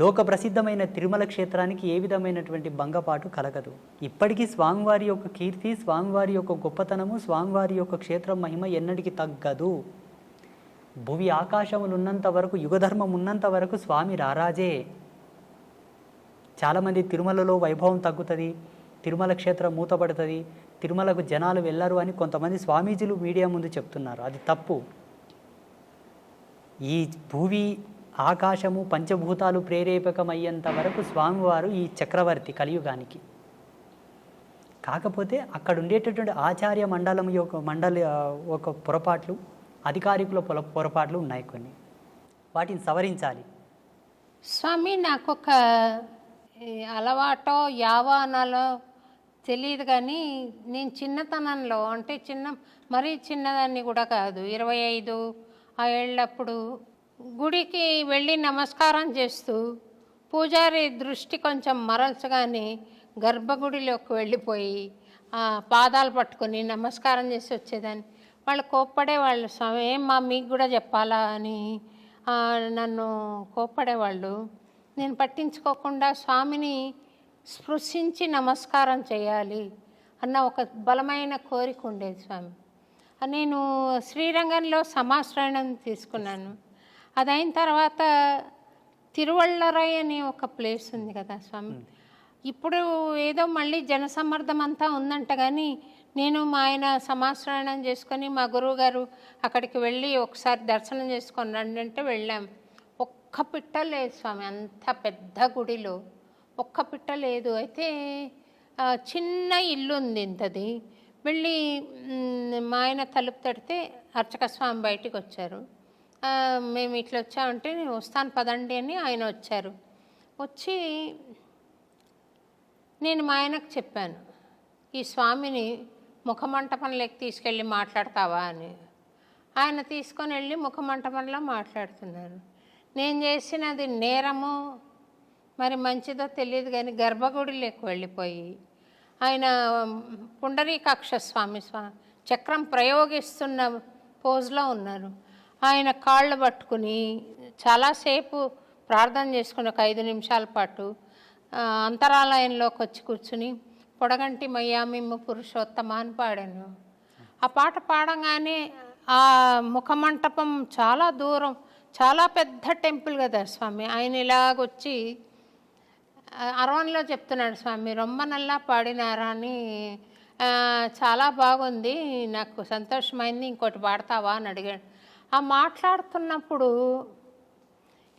లోక ప్రసిద్ధమైన తిరుమల క్షేత్రానికి ఏ విధమైనటువంటి భంగపాటు కలగదు. ఇప్పటికీ స్వామివారి యొక్క కీర్తి, స్వామివారి యొక్క గొప్పతనము, స్వామివారి యొక్క క్షేత్రం మహిమ ఎన్నటికీ తగ్గదు. భువి ఆకాశములు ఉన్నంత వరకు, యుగధర్మం ఉన్నంత వరకు స్వామి రారాజే. చాలామంది తిరుమలలో వైభవం తగ్గుతుంది, తిరుమల క్షేత్రం మూతపడుతుంది, తిరుమలకు జనాలు వెళ్ళరు అని కొంతమంది స్వామీజీలు మీడియా ముందు చెప్తున్నారు. అది తప్పు. ఈ భూమి ఆకాశము పంచభూతాలు ప్రేరేపకమయ్యేంత వరకు స్వామివారు ఈ చక్రవర్తి కలియుగానికి. కాకపోతే అక్కడ ఉండేటటువంటి ఆచార్య మండలం ఒక పొరపాట్లు, అధికారికుల పొరపాట్లు ఉన్నాయి కొన్ని. వాటిని సవరించాలి. స్వామి నాకొక అలవాటో యావానాలో తెలియదు, కానీ నేను చిన్నతనంలో, అంటే మరీ చిన్నదాన్ని కూడా కాదు, 25 ఆ ఏళ్ళప్పుడు గుడికి వెళ్ళి నమస్కారం చేస్తూ పూజారి దృష్టి కొంచెం మరల్చగానే గర్భగుడిలోకి వెళ్ళిపోయి పాదాలు పట్టుకొని నమస్కారం చేసి వచ్చేదాన్ని. వాళ్ళు కోప్పడేవాళ్ళు, స్వామి ఏమ్మా మీకు కూడా చెప్పాలా అని నన్ను కోప్పడేవాళ్ళు. నేను పట్టించుకోకుండా స్వామిని స్పృశించి నమస్కారం చేయాలి అన్న ఒక బలమైన కోరిక ఉండేది స్వామి. నేను శ్రీరంగంలో సమాశ్రయణం తీసుకున్నాను. అదైన తర్వాత తిరువళ్ళరై అని ఒక ప్లేస్ ఉంది కదా స్వామి, ఇప్పుడు ఏదో మళ్ళీ జనసమ్మర్దం అంతా ఉందంట, కానీ నేను మా ఆయన సమాశ్రయణం చేసుకొని మా గురువు గారు అక్కడికి వెళ్ళి ఒకసారి దర్శనం చేసుకొని రండి అంటే వెళ్ళాం. ఒక్క పిట్ట లేదు స్వామి, అంత పెద్ద గుడిలో ఒక్క పిట్ట లేదు. అయితే చిన్న ఇల్లు ఉంది ఇంతది. వెళ్ళి మా ఆయన తలుపు తడితే అర్చక స్వామి బయటికి వచ్చారు. మేము ఇట్లా వచ్చామంటే నేను వస్తాను పదండి అని ఆయన వచ్చారు. వచ్చి నేను మా ఆయనకు చెప్పాను, ఈ స్వామిని ముఖమంటపంలోకి తీసుకెళ్ళి మాట్లాడతావా అని. ఆయన తీసుకొని వెళ్ళి ముఖమంటపంలో మాట్లాడుతున్నారు. నేను చేసినది నేరమో మరి మంచిదో తెలియదు, కానీ గర్భగుడిలోకి వెళ్ళిపోయి ఆయన పుండరీకాక్ష స్వామి చక్రం ప్రయోగిస్తున్న పోజ్లో ఉన్నారు. ఆయన కాళ్ళు పట్టుకుని చాలాసేపు ప్రార్థన చేసుకుని ఒక 5 నిమిషాల పాటు అంతరాలయంలోకి వచ్చి కూర్చుని పొడగంటి మయ్యామిమ్మ పురుషోత్తమ అని పాడాను. ఆ పాట పాడంగానే ఆ ముఖమంటపం చాలా దూరం, చాలా పెద్ద టెంపుల్ కదా స్వామి. ఆయన ఇలాగొచ్చి అరవన్లో చెప్తున్నాడు, స్వామి రొమ్మ నల్లా పాడినారా అని, చాలా బాగుంది, నాకు సంతోషమైంది, ఇంకోటి పాడతావా అని అడిగాడు. ఆ మాట్లాడుతున్నప్పుడు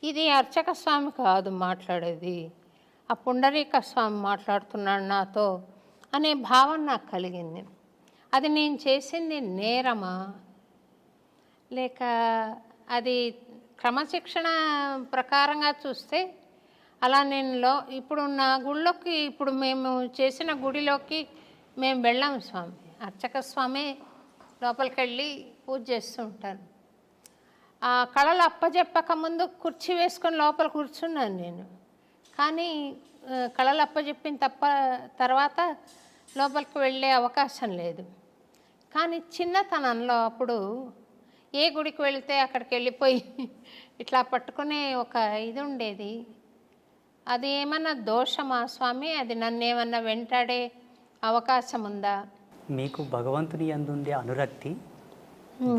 ఇది అర్చక స్వామి కాదు మాట్లాడేది, ఆ పుండరీక స్వామి మాట్లాడుతున్నాడు నాతో అనే భావన నాకు కలిగింది. అది నేను చేసింది నేరమా, లేక అది క్రమశిక్షణ ప్రకారంగా చూస్తే అలా నేను ఇప్పుడు నా గుళ్ళోకి, ఇప్పుడు మేము చేసిన గుడిలోకి మేము వెళ్ళాము స్వామి, అర్చక స్వామి లోపలికి వెళ్ళి పూజ చేస్తూ ఉంటాను. ఆ కళలు అప్పచెప్పక ముందు కుర్చీ వేసుకొని లోపల కూర్చున్నాను నేను, కానీ కళలు అప్పచెప్పిన తర్వాత లోపలికి వెళ్ళే అవకాశం లేదు. కానీ చిన్నతనంలో అప్పుడు ఏ గుడికి వెళితే అక్కడికి వెళ్ళిపోయి ఇట్లా పట్టుకునే ఒక ఇది ఉండేది. అది ఏమన్నా దోషమా స్వామి? అది నన్ను ఏమన్నా వెంటాడే అవకాశం ఉందా? మీకు భగవంతుని యందుండే అనురక్తి,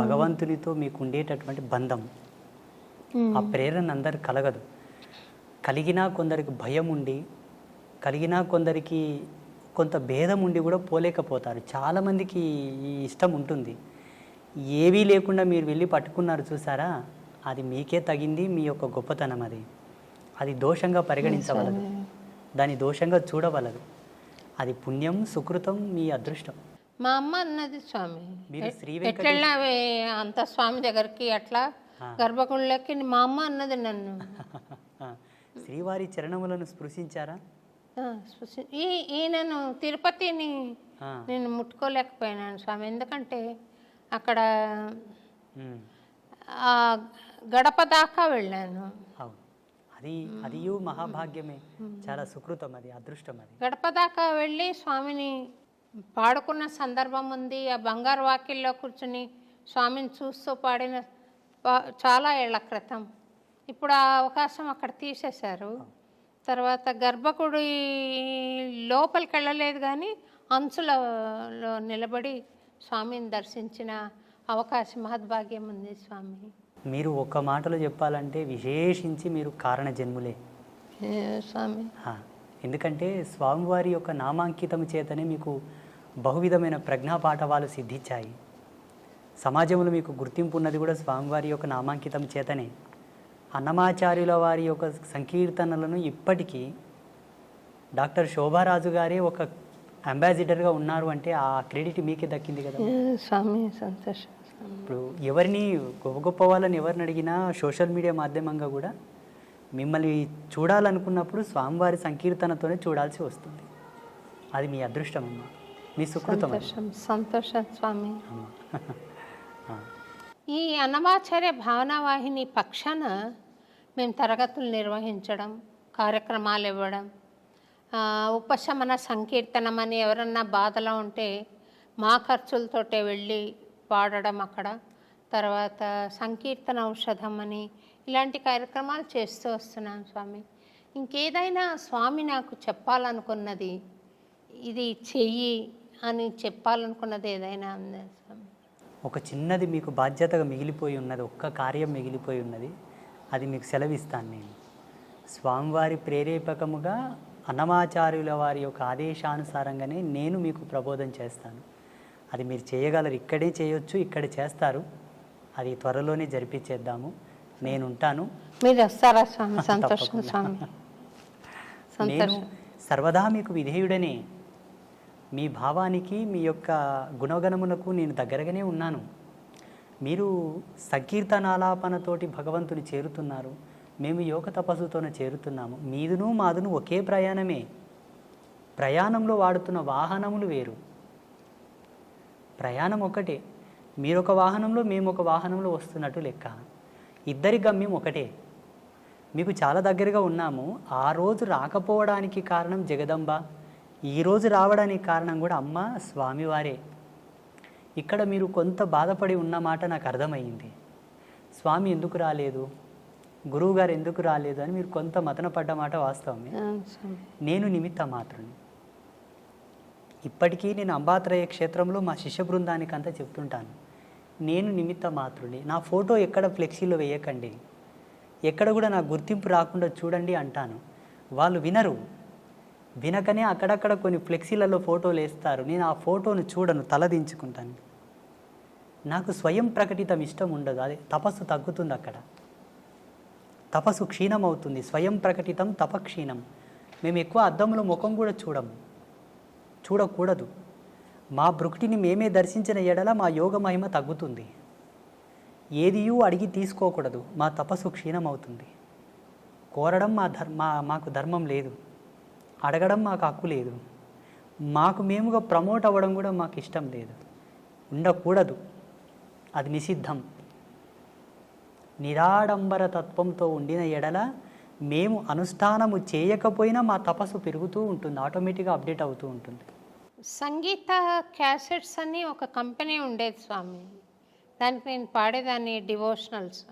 భగవంతునితో మీకు ఉండేటటువంటి బంధం, ఆ ప్రేరణ అందరు కలగదు. కలిగినా కొందరికి భయం ఉండి, కలిగినా కొందరికి కొంత భేదం ఉండి కూడా పోలేకపోతారు. చాలామందికి ఈ ఇష్టం ఉంటుంది. ఏవీ లేకుండా మీరు వెళ్ళి పట్టుకున్నారు చూసారా, అది మీకే తగింది, మీ యొక్క గొప్పతనం. అది దోషంగా పరిగణించవలదు, దాన్ని దోషంగా చూడవలదు. అది పుణ్యం, సుకృతం, మీ అదృష్టం. మా అమ్మ అన్నది స్వామి, మీరు ఎట్లా అంత స్వామి దగ్గరికి అట్లా గర్భగుళ్ళకి, మా అమ్మ అన్నది నన్ను. శ్రీవారి చరణములను స్పృశించారా? ఈయనను తిరుపతిని నేను ముట్టుకోలేకపోయినాను స్వామి, ఎందుకంటే అక్కడ గడప దాకా వెళ్ళాను. అది మహాభాగ్యమే, చాలా సుకృతం, అది అదృష్టం. అది గడప దాకా వెళ్ళి స్వామిని పాడుకున్న సందర్భం ఉంది. ఆ బంగారు వాకిల్లో కూర్చుని స్వామిని చూస్తూ పాడిన చాలా ఏళ్ల క్రితం ఇప్పుడు ఆ అవకాశం అక్కడ తీసేశారు. తర్వాత గర్భగుడి లోపలికి వెళ్ళలేదు, కానీ అంచులలో నిలబడి స్వామిని దర్శించిన అవకాశం మహద్భాగ్యం ఉంది స్వామి. మీరు ఒక్క మాటలో చెప్పాలంటే విశేషించి మీరు కారణ జన్ములే స్వామి. ఎందుకంటే స్వామివారి యొక్క నామాంకితం చేతనే మీకు బహువిధమైన ప్రజ్ఞాపాఠవాలు సిద్ధించాయి. సమాజంలో మీకు గుర్తింపు ఉన్నది కూడా స్వామివారి యొక్క నామాంకితం చేతనే. అన్నమాచార్యుల వారి యొక్క సంకీర్తనలను ఇప్పటికీ డాక్టర్ శోభారాజు గారే ఒక అంబాసిడర్గా ఉన్నారు అంటే ఆ క్రెడిట్ మీకే దక్కింది కదా స్వామి. సంతోషం. ఇప్పుడు ఎవరిని గొప్ప గొప్ప వాళ్ళని ఎవరిని అడిగినా సోషల్ మీడియా మాధ్యమంగా కూడా మిమ్మల్ని చూడాలనుకున్నప్పుడు స్వామివారి సంకీర్తనతోనే చూడాల్సి వస్తుంది. అది మీ అదృష్టం అమ్మా, మీ సుకృతం. సంతోషం స్వామి. ఈ అన్నమాచార్య భావనావాహిని పక్షాన మేము తరగతులు నిర్వహించడం, కార్యక్రమాలు ఇవ్వడం, ఉపశమన సంకీర్తనం అని ఎవరన్నా బాధలో ఉంటే మా ఖర్చులతోటే వెళ్ళి పాడడం అక్కడ. తర్వాత సంకీర్తన ఔషధం అని ఇలాంటి కార్యక్రమాలు చేస్తూ వస్తున్నాం స్వామి. ఇంకేదైనా స్వామి నాకు చెప్పాలనుకున్నది, ఇది చెయ్యి అని చెప్పాలనుకున్నది ఏదైనా ఉందా స్వామి? ఒక చిన్నది మీకు బాధ్యతగా మిగిలిపోయి ఉన్నది, ఒక్క కార్యం మిగిలిపోయి ఉన్నది. అది మీకు సెలవిస్తాను నేను. స్వామివారి ప్రేరేపకముగా అన్నమాచార్యుల వారి యొక్క ఆదేశానుసారంగానే నేను మీకు ప్రబోధం చేస్తాను. అది మీరు చేయగలరు, ఇక్కడే చేయొచ్చు, ఇక్కడ చేస్తారు. అది త్వరలోనే జరిపించేద్దాము. నేను ఉంటాను. మీరు వస్తారా స్వామి? సంతోషం స్వామి. నేను సర్వదా మీకు విధేయుడనే. మీ భావానికి, మీ యొక్క గుణగణములకు నేను దగ్గరగానే ఉన్నాను. మీరు సంకీర్తనాలాపనతోటి భగవంతుని చేరుతున్నారు, మేము యోగ తపస్సుతోనే చేరుతున్నాము. మీదును మాదును ఒకే ప్రయాణమే. ప్రయాణంలో వాడుతున్న వాహనములు వేరు, ప్రయాణం ఒకటే. మీరొక వాహనంలో, మేము ఒక వాహనంలో వస్తున్నట్టు లెక్క. ఇద్దరి గమ్యం ఒకటే. మీకు చాలా దగ్గరగా ఉన్నాము. ఆ రోజు రాకపోవడానికి కారణం జగదంబ, ఈరోజు రావడానికి కారణం కూడా అమ్మ స్వామివారే. ఇక్కడ మీరు కొంత బాధపడి ఉన్నమాట నాకు అర్థమైంది. స్వామి ఎందుకు రాలేదు, గురువుగారు ఎందుకు రాలేదు అని మీరు కొంత మతన పడ్డమాట వాస్తవమే. నేను నిమిత్త మాత్రుని. ఇప్పటికీ నేను అంబాత్రయ క్షేత్రంలో మా శిష్య బృందానికి అంతా చెప్తుంటాను, నేను నిమిత్త మాత్రుని. నా ఫోటో ఎక్కడ ఫ్లెక్సీలో వేయకండి, ఎక్కడ కూడా నా గుర్తింపు రాకుండా చూడండి అంటాను. వాళ్ళు వినరు. వినకనే అక్కడక్కడ కొన్ని ఫ్లెక్సీలలో ఫోటోలు వేస్తారు. నేను ఆ ఫోటోను చూడను, తలదించుకుంటాను. నాకు స్వయం ప్రకటితం ఇష్టం ఉండదు. అదే తపస్సు తగ్గుతుంది, అక్కడ తపస్సు క్షీణం అవుతుంది. స్వయం ప్రకటితం తపక్షీణం. మేము ఎక్కువ అద్దంలో ముఖం కూడా చూడకూడదు. మా భృకుటిని మేమే దర్శించిన ఎడల మా యోగ మహిమ తగ్గుతుంది. ఏదియూ అడిగి తీసుకోకూడదు, మా తపస్సు క్షీణం అవుతుంది. కోరడం మాకు ధర్మం లేదు, అడగడం మాకు హక్కు లేదు. మాకు మేముగా ప్రమోట్ అవ్వడం కూడా మాకు ఇష్టం లేదు, ఉండకూడదు. అది నిషిద్ధం. నిరాడంబర తత్వంతో ఉండిన ఎడల మేము అనుష్ఠానము చేయకపోయినా మా తపస్సు పెరుగుతూ ఉంటుంది, ఆటోమేటిక్గా అప్డేట్ అవుతూ ఉంటుంది. సంగీత క్యాసెట్స్ అని ఒక కంపెనీ ఉండేది స్వామి. దానికి నేను పాడేదాన్ని డివోషనల్స్.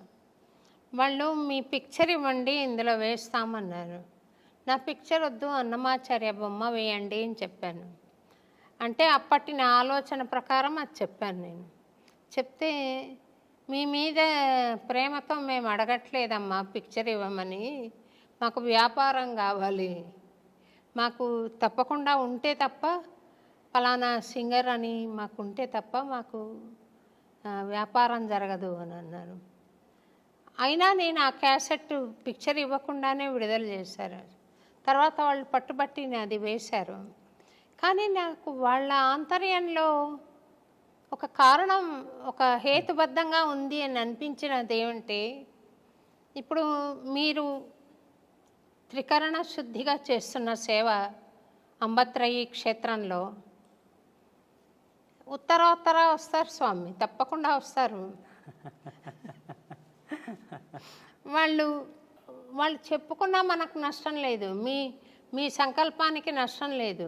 వాళ్ళు మీ పిక్చర్ ఇవ్వండి, ఇందులో వేస్తామన్నారు. నా పిక్చర్ వద్దు, అన్నమాచార్య బొమ్మ వేయండి అని చెప్పాను. అంటే అప్పటి నా ఆలోచన ప్రకారం అది చెప్పాను నేను. చెప్తే మీ మీద ప్రేమతో మేము అడగట్లేదమ్మా పిక్చర్ ఇవ్వమని, మాకు వ్యాపారం కావాలి, మాకు తప్పకుండా ఉంటే తప్ప ఫలానా సింగర్ అని మాకు ఉంటే తప్ప మాకు వ్యాపారం జరగదు అని అన్నారు. అయినా నేను ఆ క్యాసెట్ పిక్చర్ ఇవ్వకుండానే విడుదల చేశారు. తర్వాత వాళ్ళు పట్టుబట్టి అది వేశారు. కానీ నాకు వాళ్ళ ఆంతర్యంలో ఒక కారణం, ఒక హేతుబద్ధంగా ఉంది అని అనిపించినది ఏమంటే, ఇప్పుడు మీరు త్రికరణ శుద్ధిగా చేస్తున్న సేవ అంబత్రయి క్షేత్రంలో ఉత్తరోత్తర వస్తారు స్వామి, తప్పకుండా వస్తారు. వాళ్ళు చెప్పుకున్నా మనకు నష్టం లేదు, మీ సంకల్పానికి నష్టం లేదు.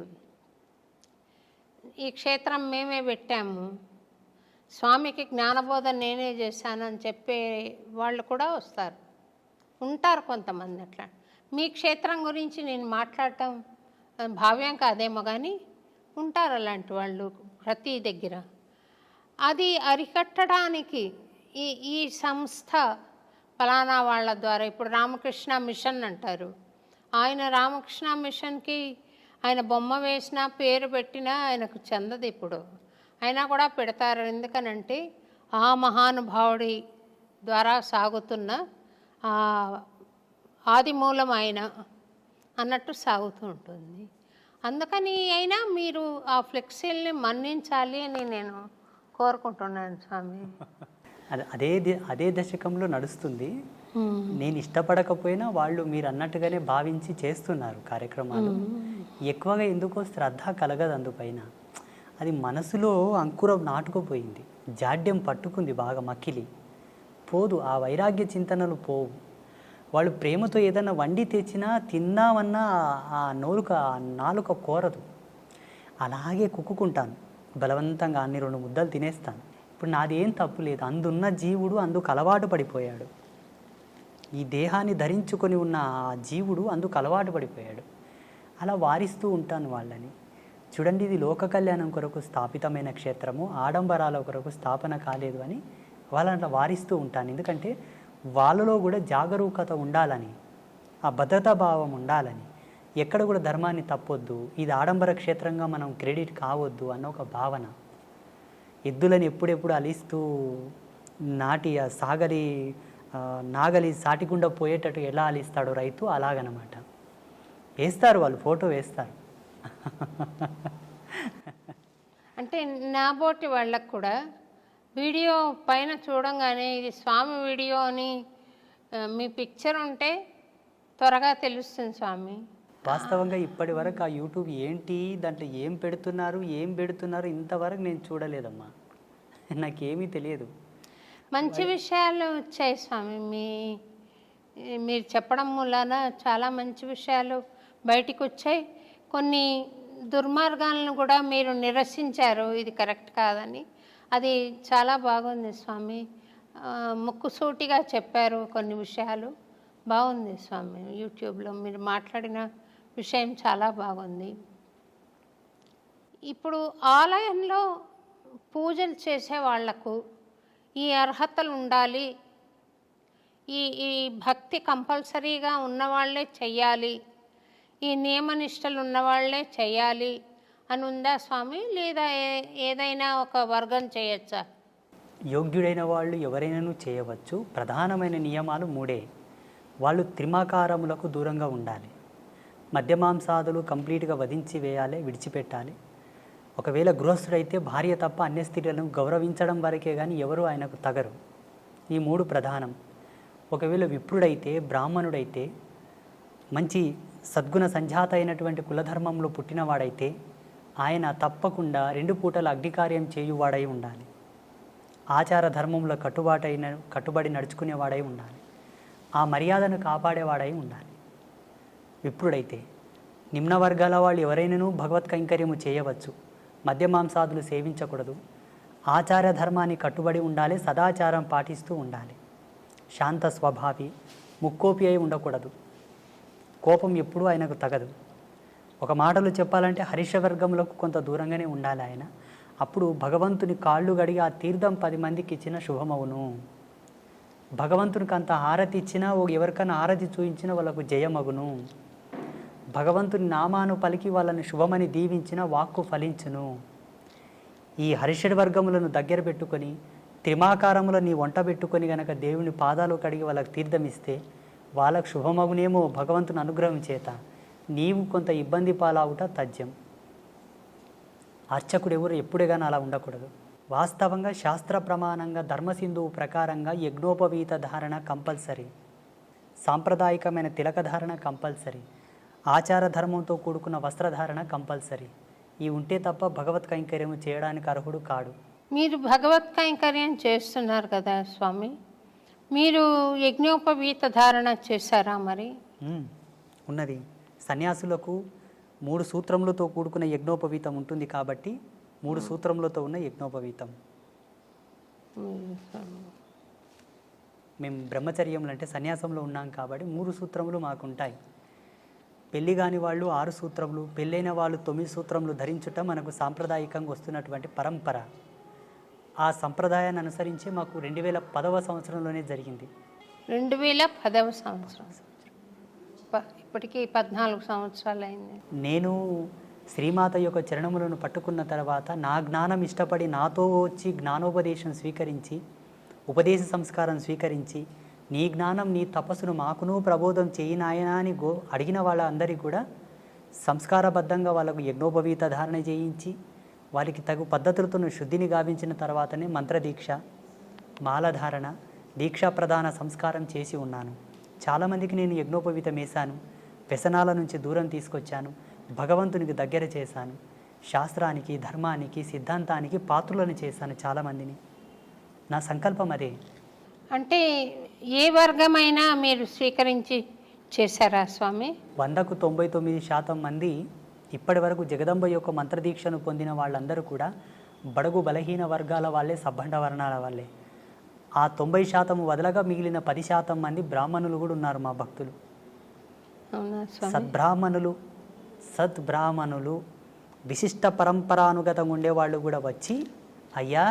ఈ క్షేత్రం మేమే పెట్టాము, స్వామికి జ్ఞానబోధ నేనే చేశాను అని చెప్పే వాళ్ళు కూడా వస్తారు. ఉంటారు కొంతమంది అట్లా. మీ క్షేత్రం గురించి నేను మాట్లాడటం భావ్యం కాదేమో కానీ ఉంటారు అలాంటి వాళ్ళు ప్రతి దగ్గర. అది అరికట్టడానికి ఈ సంస్థ ఫలానా వాళ్ళ ద్వారా, ఇప్పుడు రామకృష్ణ మిషన్ అంటారు, ఆయన రామకృష్ణ మిషన్కి ఆయన బొమ్మ వేసినా పేరు పెట్టినా ఆయనకు చెందదు. ఇప్పుడు అయినా కూడా పెడతారు. ఎందుకనంటే ఆ మహానుభావుడి ద్వారా సాగుతున్న ఆదిమూలం ఆయన అన్నట్టు సాగుతూ ఉంటుంది. అందుకని అయినా మీరు ఆ ఫ్లెక్సీల్ని మన్నించాలి అని నేను కోరుకుంటున్నాను స్వామి. అదే దశకంలో నడుస్తుంది. నేను ఇష్టపడకపోయినా వాళ్ళు మీరు అన్నట్టుగానే భావించి చేస్తున్నారు కార్యక్రమాలు. ఎక్కువగా ఎందుకో శ్రద్ధ కలగదు అందుపైన. అది మనసులో అంకురం నాటుకుపోయింది, జాడ్యం పట్టుకుంది బాగా, మక్కిలి పోదు, ఆ వైరాగ్య చింతనలు పోవు. వాళ్ళు ప్రేమతో ఏదైనా వండి తెచ్చినా తిన్నామన్నా ఆ నాలుక కోరదు. అలాగే కుక్కుకుంటాను బలవంతంగా, అన్ని 2 ముద్దలు తినేస్తాను. ఇప్పుడు నాదేం తప్పు లేదు, అందున్న జీవుడు అందుకు అలవాటు పడిపోయాడు. ఈ దేహాన్ని ధరించుకొని ఉన్న ఆ జీవుడు అందుకు అలవాటు పడిపోయాడు. అలా వారిస్తూ ఉంటాను వాళ్ళని. చూడండి, ఇది లోక కళ్యాణం కొరకు స్థాపితమైన క్షేత్రము, ఆడంబరాల కొరకు స్థాపన కాలేదు అని వాళ్ళని అట్లా వారిస్తూ ఉంటాను. ఎందుకంటే వాళ్ళలో కూడా జాగరూకత ఉండాలని, ఆ భద్రతా భావం ఉండాలని, ఎక్కడ కూడా ధర్మాన్ని తప్పొద్దు, ఇది ఆడంబర క్షేత్రంగా మనం క్రెడిట్ కావద్దు అన్న ఒక భావన. ఎద్దులని ఎప్పుడెప్పుడు అలిస్తూ నాగలి సాటికుండా పోయేటట్టు ఎలా అలిస్తాడో రైతు, అలాగనమాట. వేస్తారు వాళ్ళు, ఫోటో వేస్తారు. అంటే నాబోటి వాళ్ళకు కూడా వీడియో పైన చూడంగానే ఇది స్వామి వీడియో అని మీ పిక్చర్ ఉంటే త్వరగా తెలుస్తుంది స్వామి. వాస్తవంగా ఇప్పటి వరకు ఆ యూట్యూబ్ ఏంటి, దాంట్లో ఏం పెడుతున్నారు ఇంతవరకు నేను చూడలేదమ్మా. నాకేమీ తెలియదు. మంచి విషయాలు వచ్చాయి స్వామి. మీరు చెప్పడం మూలాన చాలా మంచి విషయాలు బయటికి వచ్చాయి. కొన్ని దుర్మార్గాలను కూడా మీరు నిరసించారు, ఇది కరెక్ట్ కాదని. అది చాలా బాగుంది స్వామి. ముక్కుసూటిగా చెప్పారు కొన్ని విషయాలు. బాగుంది స్వామి. యూట్యూబ్లో మీరు మాట్లాడిన విషయం చాలా బాగుంది. ఇప్పుడు ఆలయంలో పూజలు చేసే వాళ్లకు ఈ అర్హతలు ఉండాలి, ఈ భక్తి కంపల్సరీగా ఉన్నవాళ్లే చెయ్యాలి, ఈ నియమనిష్టలు ఉన్నవాళ్లే చెయ్యాలి అని ఉందా స్వామి? లేదా ఏదైనా ఒక వర్గం చేయొచ్చా? యోగ్యుడైన వాళ్ళు ఎవరైనాను చేయవచ్చు. ప్రధానమైన నియమాలు 3. వాళ్ళు త్రిమాకారములకు దూరంగా ఉండాలి. మద్యమాంసాదులు కంప్లీట్గా వధించి వేయాలి, విడిచిపెట్టాలి. ఒకవేళ గృహస్థుడైతే భార్య తప్ప అన్య స్త్రీలను గౌరవించడం వరకే కానీ ఎవరు ఆయనకు తగరు. ఈ 3 ప్రధానం. ఒకవేళ విప్రుడైతే, బ్రాహ్మణుడైతే, మంచి సద్గుణ సంజాత అయినటువంటి కులధర్మంలో పుట్టినవాడైతే ఆయన తప్పకుండా 2 పూటల అగ్నికార్యం చేయువాడై ఉండాలి. ఆచార ధర్మంలో కట్టుబడి నడుచుకునేవాడై ఉండాలి. ఆ మర్యాదను కాపాడేవాడై ఉండాలి. విప్రుడైతే నిమ్న వర్గాల వాళ్ళు ఎవరైనాను భగవత్ కైంకర్యము చేయవచ్చు, మద్యమాంసాదులు సేవించకూడదు, ఆచార ధర్మాన్ని కట్టుబడి ఉండాలి, సదాచారం పాటిస్తూ ఉండాలి, శాంత స్వభావి, ముక్కోపి అయి ఉండకూడదు, కోపం ఎప్పుడూ ఆయనకు తగదు. ఒక మాటలో చెప్పాలంటే హరిషవర్గంలోకి కొంత దూరంగానే ఉండాలి ఆయన. అప్పుడు భగవంతుని కాళ్ళు గడిగి ఆ తీర్థం 10 మందికి ఇచ్చిన శుభమవును. భగవంతునికి అంత హారతి ఇచ్చినా, ఎవరికైనా హారతి చూయించినా వాళ్ళకు జయమగును. భగవంతుని నామాను పలికి వాళ్ళని శుభమని దీవించిన వాక్కు ఫలించును. ఈ హరిషడ్ వర్గములను దగ్గర పెట్టుకొని, త్రిమాకారముల నీ వంట పెట్టుకొని గనక దేవుని పాదాలు కడిగి వాళ్ళకి తీర్థం ఇస్తే వాళ్ళకు శుభమగునేమో భగవంతుని అనుగ్రహం చేత. నీవు కొంత ఇబ్బంది పాలవుట తథ్యం. అర్చకుడు ఎవరు ఎప్పుడే కానీ అలా ఉండకూడదు. వాస్తవంగా శాస్త్ర ప్రమాణంగా ధర్మసింధువు ప్రకారంగా యజ్ఞోపవీత ధారణ కంపల్సరీ, సాంప్రదాయకమైన తిలక ధారణ కంపల్సరీ, ఆచార ధర్మంతో కూడుకున్న వస్త్రధారణ కంపల్సరీ. ఈ ఉంటే తప్ప భగవత్ కైంకర్యం చేయడానికి అర్హుడు కాడు. మీరు భగవత్ కైంకర్యం చేస్తున్నారు కదా స్వామి, మీరు యజ్ఞోపవీత ధారణ చేశారా? మరి ఉన్నది. సన్యాసులకు 3 సూత్రములతో కూడుకున్న యజ్ఞోపవీతం ఉంటుంది కాబట్టి 3 సూత్రములతో ఉన్న యజ్ఞోపవీతం. మేము బ్రహ్మచర్యములు అంటే సన్యాసంలో ఉన్నాం కాబట్టి 3 సూత్రములు మాకుంటాయి. పెళ్లి కాని వాళ్ళు 6 సూత్రములు, పెళ్ళైన వాళ్ళు 9 సూత్రములు ధరించుట మనకు సాంప్రదాయకంగా వస్తున్నటువంటి పరంపర. ఆ సంప్రదాయాన్ని అనుసరించి మాకు 2010వ సంవత్సరంలోనే జరిగింది. 2010వ సంవత్సరం, ఇప్పటికీ 14 సంవత్సరాలు అయింది. నేను శ్రీమాత యొక్క చరణములను పట్టుకున్న తర్వాత నా జ్ఞానం ఇష్టపడి నాతో వచ్చి జ్ఞానోపదేశం స్వీకరించి, ఉపదేశ సంస్కారం స్వీకరించి, నీ జ్ఞానం నీ తపస్సును మాకును ప్రబోధం చేయి నాయనా అని అడిగిన వాళ్ళందరికీ కూడా సంస్కారబద్ధంగా వాళ్ళకు యజ్ఞోపవీత ధారణ చేయించి, వారికి తగు పద్ధతులతో శుద్ధిని గావించిన తర్వాతనే మంత్రదీక్ష, మాలధారణ, దీక్షా ప్రధాన సంస్కారం చేసి ఉన్నాను. చాలామందికి నేను యజ్ఞోపవీతం వేశాను, వ్యసనాల నుంచి దూరం తీసుకొచ్చాను, భగవంతునికి దగ్గర చేశాను, శాస్త్రానికి, ధర్మానికి, సిద్ధాంతానికి పాత్రులను చేశాను చాలామందిని. నా సంకల్పం అదే. అంటే ఏ వర్గమైనా మీరు స్వీకరించి చేశారా స్వామి? 100కు 99% మంది ఇప్పటి వరకు జగదంబ యొక్క మంత్రదీక్షను పొందిన వాళ్ళందరూ కూడా బడుగు బలహీన వర్గాల వాళ్ళే, సబ్బండ వర్ణాల వాళ్ళే. ఆ 90% వదలగా మిగిలిన 10% మంది బ్రాహ్మణులు కూడా ఉన్నారు మా భక్తులు. అవునా స్వామి? సద్బ్రాహ్మణులు విశిష్ట పరంపరానుగతంగా ఉండేవాళ్ళు కూడా వచ్చి, అయ్యా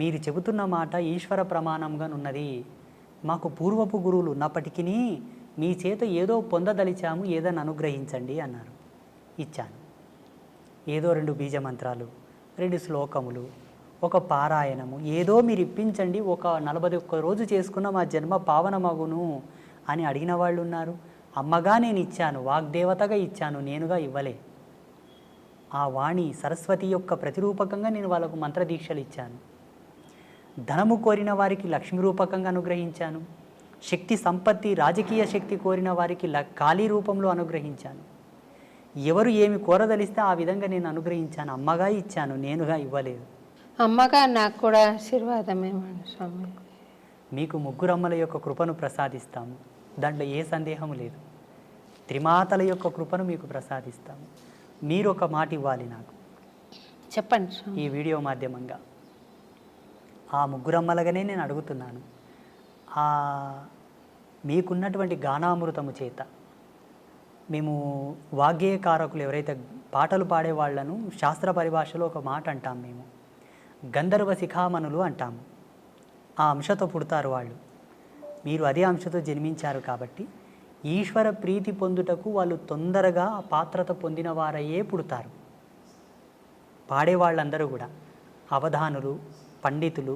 మీరు చెబుతున్న మాట ఈశ్వర ప్రమాణంగా ఉన్నది, మాకు పూర్వపు గురువులు ఉన్నప్పటికీ మీ చేత ఏదో పొందదలిచాము, ఏదని అనుగ్రహించండి అన్నారు. ఇచ్చాను. ఏదో 2 బీజమంత్రాలు, 2 శ్లోకములు, ఒక పారాయణము, ఏదో మీరు ఇప్పించండి, ఒక 41 రోజు చేసుకున్న మా జన్మ పావనమగును అని అడిగిన వాళ్ళు ఉన్నారు. అమ్మగా నేను ఇచ్చాను, వాగ్దేవతగా ఇచ్చాను, నేనుగా ఇవ్వలే. ఆ వాణి సరస్వతి యొక్క ప్రతిరూపకంగా నేను వాళ్ళకు మంత్రదీక్షలు ఇచ్చాను. ధనము కోరిన వారికి లక్ష్మీ రూపకంగా అనుగ్రహించాను. శక్తి సంపత్తి, రాజకీయ శక్తి కోరిన వారికి కాళీ రూపంలో అనుగ్రహించాను. ఎవరు ఏమి కోరదలిస్తే ఆ విధంగా నేను అనుగ్రహించాను. అమ్మగా ఇచ్చాను, నేనుగా ఇవ్వలేదు. అమ్మగా నాకు కూడా ఆశీర్వాదమేమండి స్వామి. మీకు ముగ్గురమ్మల యొక్క కృపను ప్రసాదిస్తాము, దాంట్లో ఏ సందేహం లేదు. త్రిమాతల యొక్క కృపను మీకు ప్రసాదిస్తాము. మీరు ఒక మాట ఇవ్వాలి నాకు, చెప్పండి స్వామి. ఈ వీడియో మాధ్యమంగా ఆ ముగ్గురమ్మలగానే నేను అడుగుతున్నాను. మీకున్నటువంటి గానామృతము చేత మేము వాగ్గేయకారకులు ఎవరైతే పాటలు పాడే వాళ్ళను శాస్త్ర పరిభాషలో ఒక మాట అంటాం, మేము గంధర్వ శిఖామణులు అంటాము. ఆ అంశతో పుడతారు వాళ్ళు. మీరు అదే అంశతో జన్మించారు కాబట్టి ఈశ్వర ప్రీతి పొందుటకు వాళ్ళు తొందరగా ఆ పాత్రత పొందిన వారయ్యే పుడతారు. పాడేవాళ్ళందరూ కూడా అవధానులు, పండితులు,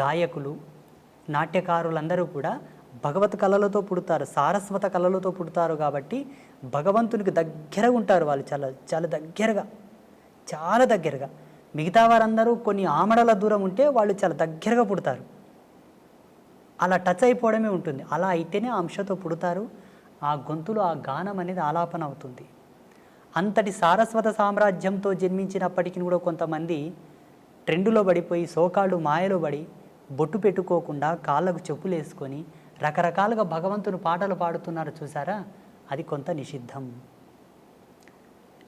గాయకులు, నాట్యకారులందరూ కూడా భగవత్ కళలతో పుడతారు, సారస్వత కళలతో పుడతారు. కాబట్టి భగవంతునికి దగ్గరగా ఉంటారు వాళ్ళు, చాలా దగ్గరగా. మిగతా వారందరూ కొన్ని ఆమడల దూరం ఉంటే వాళ్ళు చాలా దగ్గరగా పుడతారు. అలా టచ్ అయిపోవడమే ఉంటుంది. అలా అయితేనే ఆ అంశతో పుడతారు. ఆ గొంతులో ఆ గానం అనేది ఆలాపన అవుతుంది. అంతటి సారస్వత సామ్రాజ్యంతో జన్మించినప్పటికీ కూడా కొంతమంది ట్రెండులో పడిపోయి, సోకాళ్ళు మాయలో పడి, బొట్టు పెట్టుకోకుండా కాళ్ళకు చెప్పులు వేసుకొని రకరకాలుగా భగవంతుని పాటలు పాడుతున్నారు చూసారా, అది కొంత నిషిద్ధం.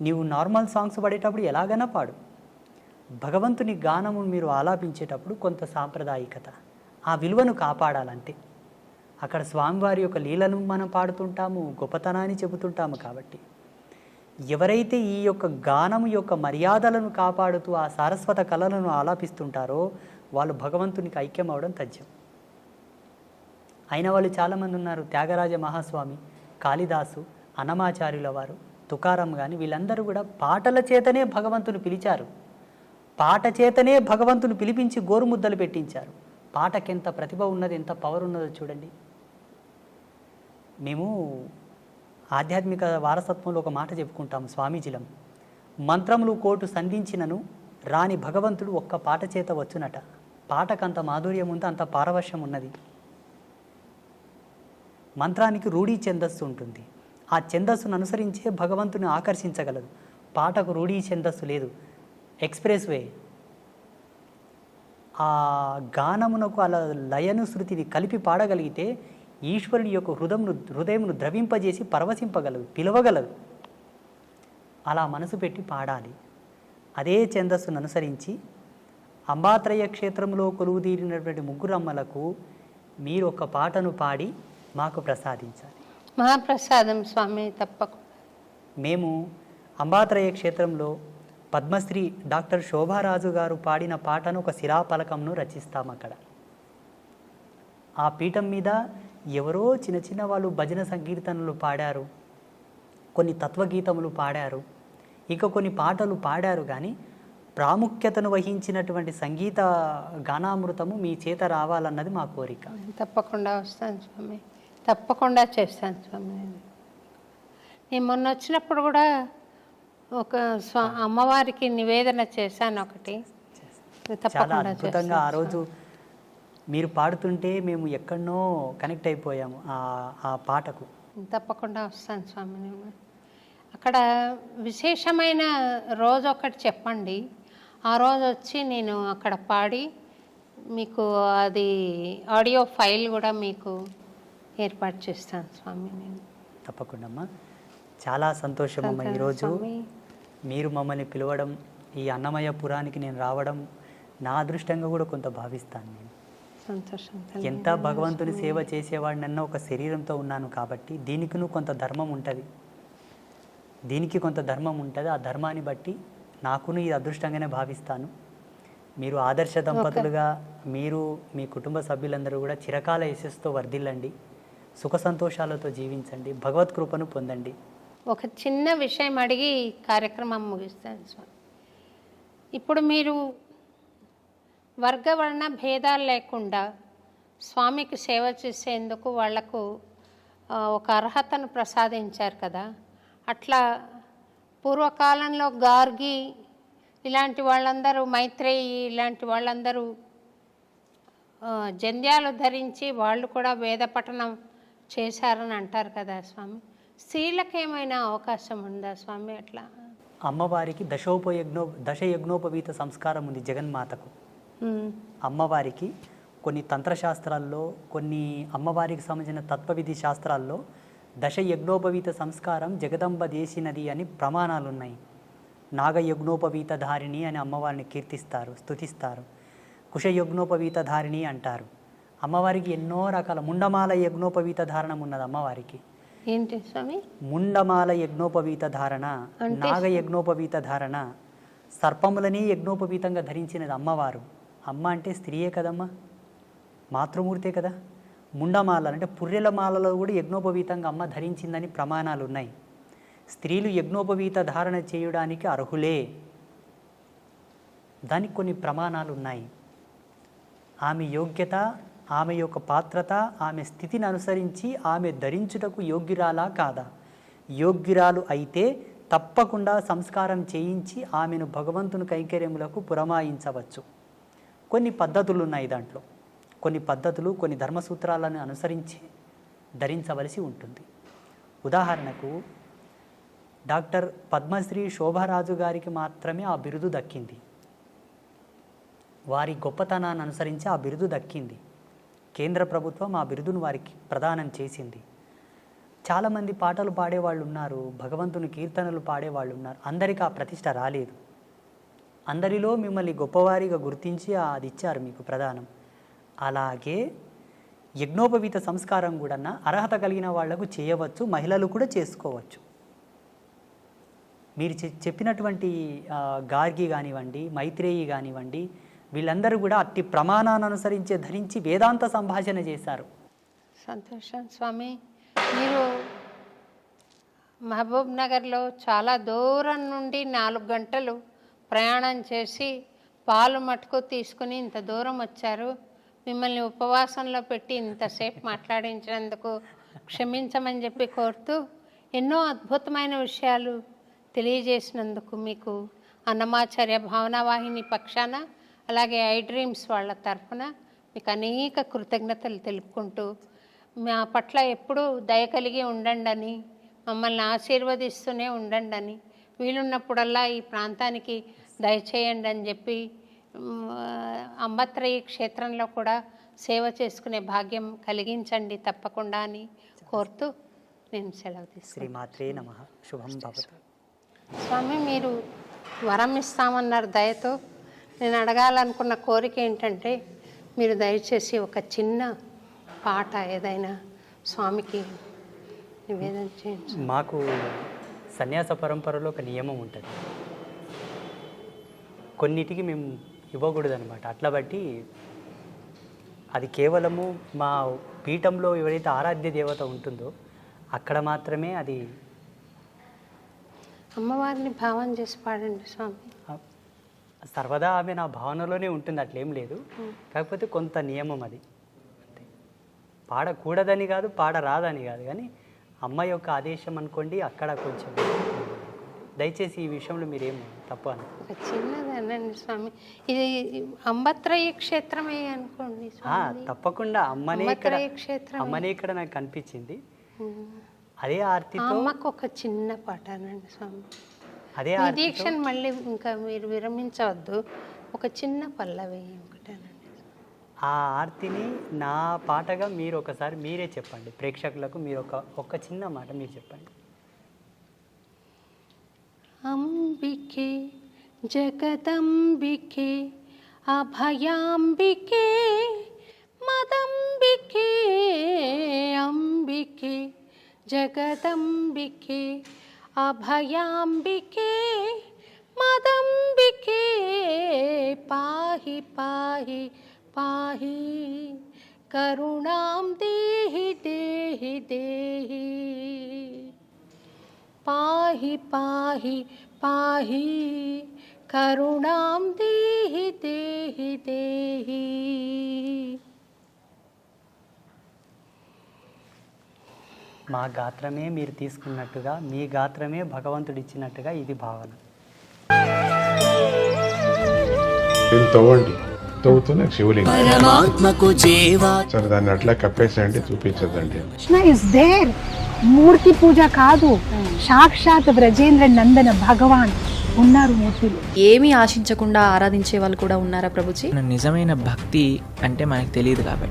నీవు నార్మల్ సాంగ్స్ పాడేటప్పుడు ఎలాగైనా పాడు, భగవంతుని గానము మీరు ఆలాపించేటప్పుడు కొంత సాంప్రదాయికత, ఆ విలువను కాపాడాలంతే. అక్కడ స్వామివారి యొక్క లీలను మనం పాడుతుంటాము, గొప్పతనాన్ని చెబుతుంటాము. కాబట్టి ఎవరైతే ఈ యొక్క గానము యొక్క మర్యాదలను కాపాడుతూ ఆ సారస్వత కళలను ఆలాపిస్తుంటారో వాళ్ళు భగవంతునికి ఐక్యం అవడం తథ్యం. అయిన వాళ్ళు చాలామంది ఉన్నారు. త్యాగరాజ మహాస్వామి, కాళిదాసు, అన్నమాచార్యుల వారు, తుకారం కానీ వీళ్ళందరూ కూడా పాటల చేతనే భగవంతుని పిలిచారు. పాట చేతనే భగవంతుని పిలిపించి గోరుముద్దలు పెట్టించారు. పాటకెంత ప్రతిభ ఉన్నది, ఎంత పవర్ ఉన్నదో చూడండి. మేము ఆధ్యాత్మిక వారసత్వంలో ఒక మాట చెప్పుకుంటాము స్వామీజీలం, మంత్రములు కోటు సంధించినను రాని భగవంతుడు ఒక్క పాట చేత వచ్చునట. పాటకంత మాధుర్యం ఉంది, అంత పారవశ్యం ఉన్నది. మంత్రానికి రూఢీ ఛందస్సు ఉంటుంది. ఆ ఛందస్సును అనుసరించే భగవంతుని ఆకర్షించగలదు. పాటకు రూఢీ ఛందస్సు లేదు, ఎక్స్ప్రెస్ వే. ఆ గానమునకు అలా లయను శృతిని కలిపి పాడగలిగితే ఈశ్వరుని యొక్క హృదయమును ద్రవింపజేసి పరవశింపగలదు, పిలవగలదు. అలా మనసు పెట్టి పాడాలి. అదే ఛందస్సును అనుసరించి అంబాత్రయ క్షేత్రంలో కొలువుదీరినటువంటి ముగ్గురమ్మలకు మీరు ఒక పాటను పాడి మాకు ప్రసాదించాలి. మహాప్రసాదం స్వామి, తప్పకుండా. మేము అంబాత్రయ క్షేత్రంలో పద్మశ్రీ డాక్టర్ శోభారాజు గారు పాడిన పాటను ఒక శిలాఫలకంను రచిస్తాం. అక్కడ ఆ పీఠం మీద ఎవరో చిన్న చిన్న వాళ్ళు భజన సంకీర్తనలు పాడారు, కొన్ని తత్వగీతములు పాడారు, ఇంకా కొన్ని పాటలు పాడారు. కానీ ప్రాముఖ్యతను వహించినటువంటి సంగీత గానామృతము మీ చేత రావాలన్నది మా కోరిక. తప్పకుండా వస్తాను స్వామి, తప్పకుండా చేస్తాను స్వామి. నేను మొన్న వచ్చినప్పుడు కూడా ఒక అమ్మవారికి నివేదన చేశాను ఒకటి. చాలా తప్పకుండా అద్భుతంగా ఆ చేస్తాను రోజు మీరు పాడుతుంటే మేము ఎక్కడనో కనెక్ట్ అయిపోయాము ఆ పాటకు. తప్పకుండా వస్తాను స్వామి. నేను అక్కడ విశేషమైన రోజు ఒకటి చెప్పండి, ఆ రోజు వచ్చి నేను అక్కడ పాడి మీకు అది ఆడియో ఫైల్ కూడా మీకు ఏర్పాటు చేస్తాను స్వామి. నేను తప్పకుండా అమ్మా. చాలా సంతోషమమ్మా ఈరోజు స్వామి. మీరు మమ్మల్ని పిలవడం, ఈ అన్నమయ్య పురానికి నేను రావడం నా అదృష్టంగా కూడా కొంత భావిస్తాను. నేను సంతోషం. ఎంత భగవంతుని సేవ చేసేవాడినన్న ఒక శరీరంతో ఉన్నాను కాబట్టి దీనికి కొంత ధర్మం ఉంటుంది, దీనికి కొంత ధర్మం ఉంటుంది. ఆ ధర్మాన్ని బట్టి నాకును ఇది అదృష్టంగానే భావిస్తాను. మీరు ఆదర్శ దంపతులుగా మీరు మీ కుటుంబ సభ్యులందరూ కూడా చిరకాల యశస్సుతో వర్ధిల్లండి, సుఖ సంతోషాలతో జీవించండి, భగవత్ కృపను పొందండి. ఒక చిన్న విషయం అడిగి కార్యక్రమం ముగిస్తాను స్వామి. ఇప్పుడు మీరు వర్గవర్ణ భేదాలు లేకుండా స్వామికి సేవ చేసేందుకు వాళ్లకు ఒక అర్హతను ప్రసాదించారు కదా. అట్లా పూర్వకాలంలో గార్గి ఇలాంటి వాళ్ళందరూ, మైత్రేయి ఇలాంటి వాళ్ళందరూ జంధ్యాలు ధరించి వాళ్ళు కూడా వేద పఠనం చేశారని అంటారు కదా స్వామి. స్త్రీలకు ఏమైనా అవకాశం ఉందా స్వామి? అట్లా అమ్మవారికి దశయజ్ఞోపవీత సంస్కారం ఉంది జగన్మాతకు. అమ్మవారికి కొన్ని తంత్రశాస్త్రాల్లో, కొన్ని అమ్మవారికి సంబంధించిన తత్వవిధి శాస్త్రాల్లో దశయజ్ఞోపవీత సంస్కారం జగదంబ చేసినది అని ప్రమాణాలు ఉన్నాయి. నాగయజ్ఞోపవీత ధారిణి అని అమ్మవారిని కీర్తిస్తారు, స్తుతిస్తారు. కుశయజ్ఞోపవీత ధారిణి అంటారు. అమ్మవారికి ఎన్నో రకాల ముండమాల యజ్ఞోపవీత ధారణం ఉన్నది అమ్మవారికి. ఏంటి స్వామి? ముండమాల యజ్ఞోపవీత ధారణ, నాగ యజ్ఞోపవీత ధారణ, సర్పములని యజ్ఞోపవీతంగా ధరించినది అమ్మవారు. అమ్మ అంటే స్త్రీయే కదమ్మా, మాతృమూర్తే కదా. ముండమాల అంటే పుర్రెల మాలలో కూడా యజ్ఞోపవీతంగా అమ్మ ధరించిందని ప్రమాణాలు ఉన్నాయి. స్త్రీలు యజ్ఞోపవీత ధారణ చేయడానికి అర్హులే, దానికి కొన్ని ప్రమాణాలు ఉన్నాయి. ఆమె యోగ్యత, ఆమె యొక్క పాత్రత, ఆమె స్థితిని అనుసరించి ఆమె ధరించుటకు యోగ్యురాలా కాదా? యోగ్యురాలు అయితే తప్పకుండా సంస్కారం చేయించి ఆమెను భగవంతుని కైంకర్యములకు పురమాయించవచ్చు. కొన్ని పద్ధతులు ఉన్నాయి దాంట్లో, కొన్ని పద్ధతులు, కొన్ని ధర్మసూత్రాలను అనుసరించి ధరించవలసి ఉంటుంది. ఉదాహరణకు డాక్టర్ పద్మశ్రీ శోభారాజు గారికి మాత్రమే ఆ బిరుదు దక్కింది. వారి గొప్పతనాన్ని అనుసరించి ఆ బిరుదు దక్కింది. కేంద్ర ప్రభుత్వం ఆ బిరుదును వారికి ప్రదానం చేసింది. చాలామంది పాటలు పాడేవాళ్ళు ఉన్నారు, భగవంతుని కీర్తనలు పాడేవాళ్ళు ఉన్నారు, అందరికీ ఆ ప్రతిష్ట రాలేదు. అందరిలో మిమ్మల్ని గొప్పవారిగా గుర్తించి అది ఇచ్చారు మీకు ప్రదానం. అలాగే యజ్ఞోపవీత సంస్కారం కూడా అర్హత కలిగిన వాళ్లకు చేయవచ్చు, మహిళలు కూడా చేసుకోవచ్చు. మీరు చెప్పినటువంటి గార్గి కానివ్వండి, మైత్రేయి కానివ్వండి, వీళ్ళందరూ కూడా అట్టి ప్రమాణాన్ని అనుసరించే ధరించి వేదాంత సంభాషణ చేశారు. సంతోషం స్వామి. మీరు మహబూబ్ నగర్లో చాలా దూరం నుండి 4 గంటలు ప్రయాణం చేసి పాలు మటుకు తీసుకుని ఇంత దూరం వచ్చారు. మిమ్మల్ని ఉపవాసంలో పెట్టి ఇంతసేపు మాట్లాడించినందుకు క్షమించమని చెప్పి కోరుతూ, ఎన్నో అద్భుతమైన విషయాలు తెలియజేసినందుకు మీకు అన్నమాచార్య భావనావాహిని పక్షాన, అలాగే ఐ డ్రీమ్స్ వాళ్ళ తరఫున మీకు అనేక కృతజ్ఞతలు తెలుపుకుంటూ, మా పట్ల ఎప్పుడూ దయ కలిగి ఉండండి అని, మమ్మల్ని ఆశీర్వదిస్తూనే ఉండండి అని, వీలున్నప్పుడల్లా ఈ ప్రాంతానికి దయచేయండి అని చెప్పి, అంబత్రయి క్షేత్రంలో కూడా సేవ చేసుకునే భాగ్యం కలిగించండి తప్పకుండా అని కోరుతూ నేను సెలవు తీసుకున్నాను. శ్రీమాత్రే నమః. శుభం భవతు. స్వామి, మీరు వరం ఇస్తామన్నారు దయతో. నేను అడగాలనుకున్న కోరిక ఏంటంటే, మీరు దయచేసి ఒక చిన్న పాట ఏదైనా స్వామికి నివేదన చేయండి. మాకు సన్యాస పరంపరలో ఒక నియమం ఉంటుంది, కొన్నిటికి మేము ఇవ్వకూడదు అనమాట. అట్లా బట్టి అది కేవలము మా పీఠంలో ఎవరైతే ఆరాధ్య దేవత ఉంటుందో అక్కడ మాత్రమే అది. అమ్మవారిని భావం చేసి పాడండి స్వామి. సర్వదా ఆమె నా భావనలోనే ఉంటుంది, అట్లేం లేదు. కాకపోతే కొంత నియమం అది అంతే. పాడకూడదని కాదు, పాడరాదని కాదు, కానీ అమ్మ యొక్క ఆదేశం అనుకోండి. అక్కడ కొంచెం దయచేసి ఈ విషయంలో మీరేం తప్పు అని ఒక చిన్నదనండి స్వామి. ఇది అంబత్రయ క్షేత్రమే అనుకోండి స్వామి. తప్పకుండా అమ్మనే ఇక్కడ, అంబత్రయ క్షేత్రం. అమ్మనే ఇక్కడ నాకు కనిపించింది. అదే ఆర్తితో అమ్మకు ఒక చిన్న పాటనండి స్వామి. అదే ఈ దీక్షను మళ్ళీ ఇంకా మీరు విరమించవద్దు. ఒక చిన్న పల్లవి ఒకటేనండి. ఆ ఆర్తిని నా పాటగా మీరు ఒకసారి మీరే చెప్పండి ప్రేక్షకులకు. మీరు ఒక చిన్న మాట మీరు చెప్పండి. అంబికే జగదంబికే అభయాంబికే మదంబికే అంబికే జగదంబికే అభయాంబికే మదంబికే పాహి పాహి పాహి కరుణాం దేహి దేహి దేహి పాహి పాహి పాహి కరుణాం దేహి దేహి దేహి. మా గాత్రమే మీరు తీసుకున్నట్టుగా, మీ గాత్రమే భగవంతుడు ఇచ్చినట్టుగా ఇది భావన. దీన్ని తవ్వండి, తవ్వుతూనే శివలింగం. సరే దాన్ని అట్లా కప్పేసేయండి, చూపించదండి. Krishna is there. మూర్తి పూజ కాదు, సాక్షాత్ బ్రజేంద్ర నందన భగవాన్ ఉన్నారు మూర్తిలో. ఏమీ ఆశించకుండా ఆరాధించే వాళ్ళు కూడా ఉన్నారా ప్రభుజీ? నిజమైన భక్తి అంటే మనకు తెలియదు కాబట్టి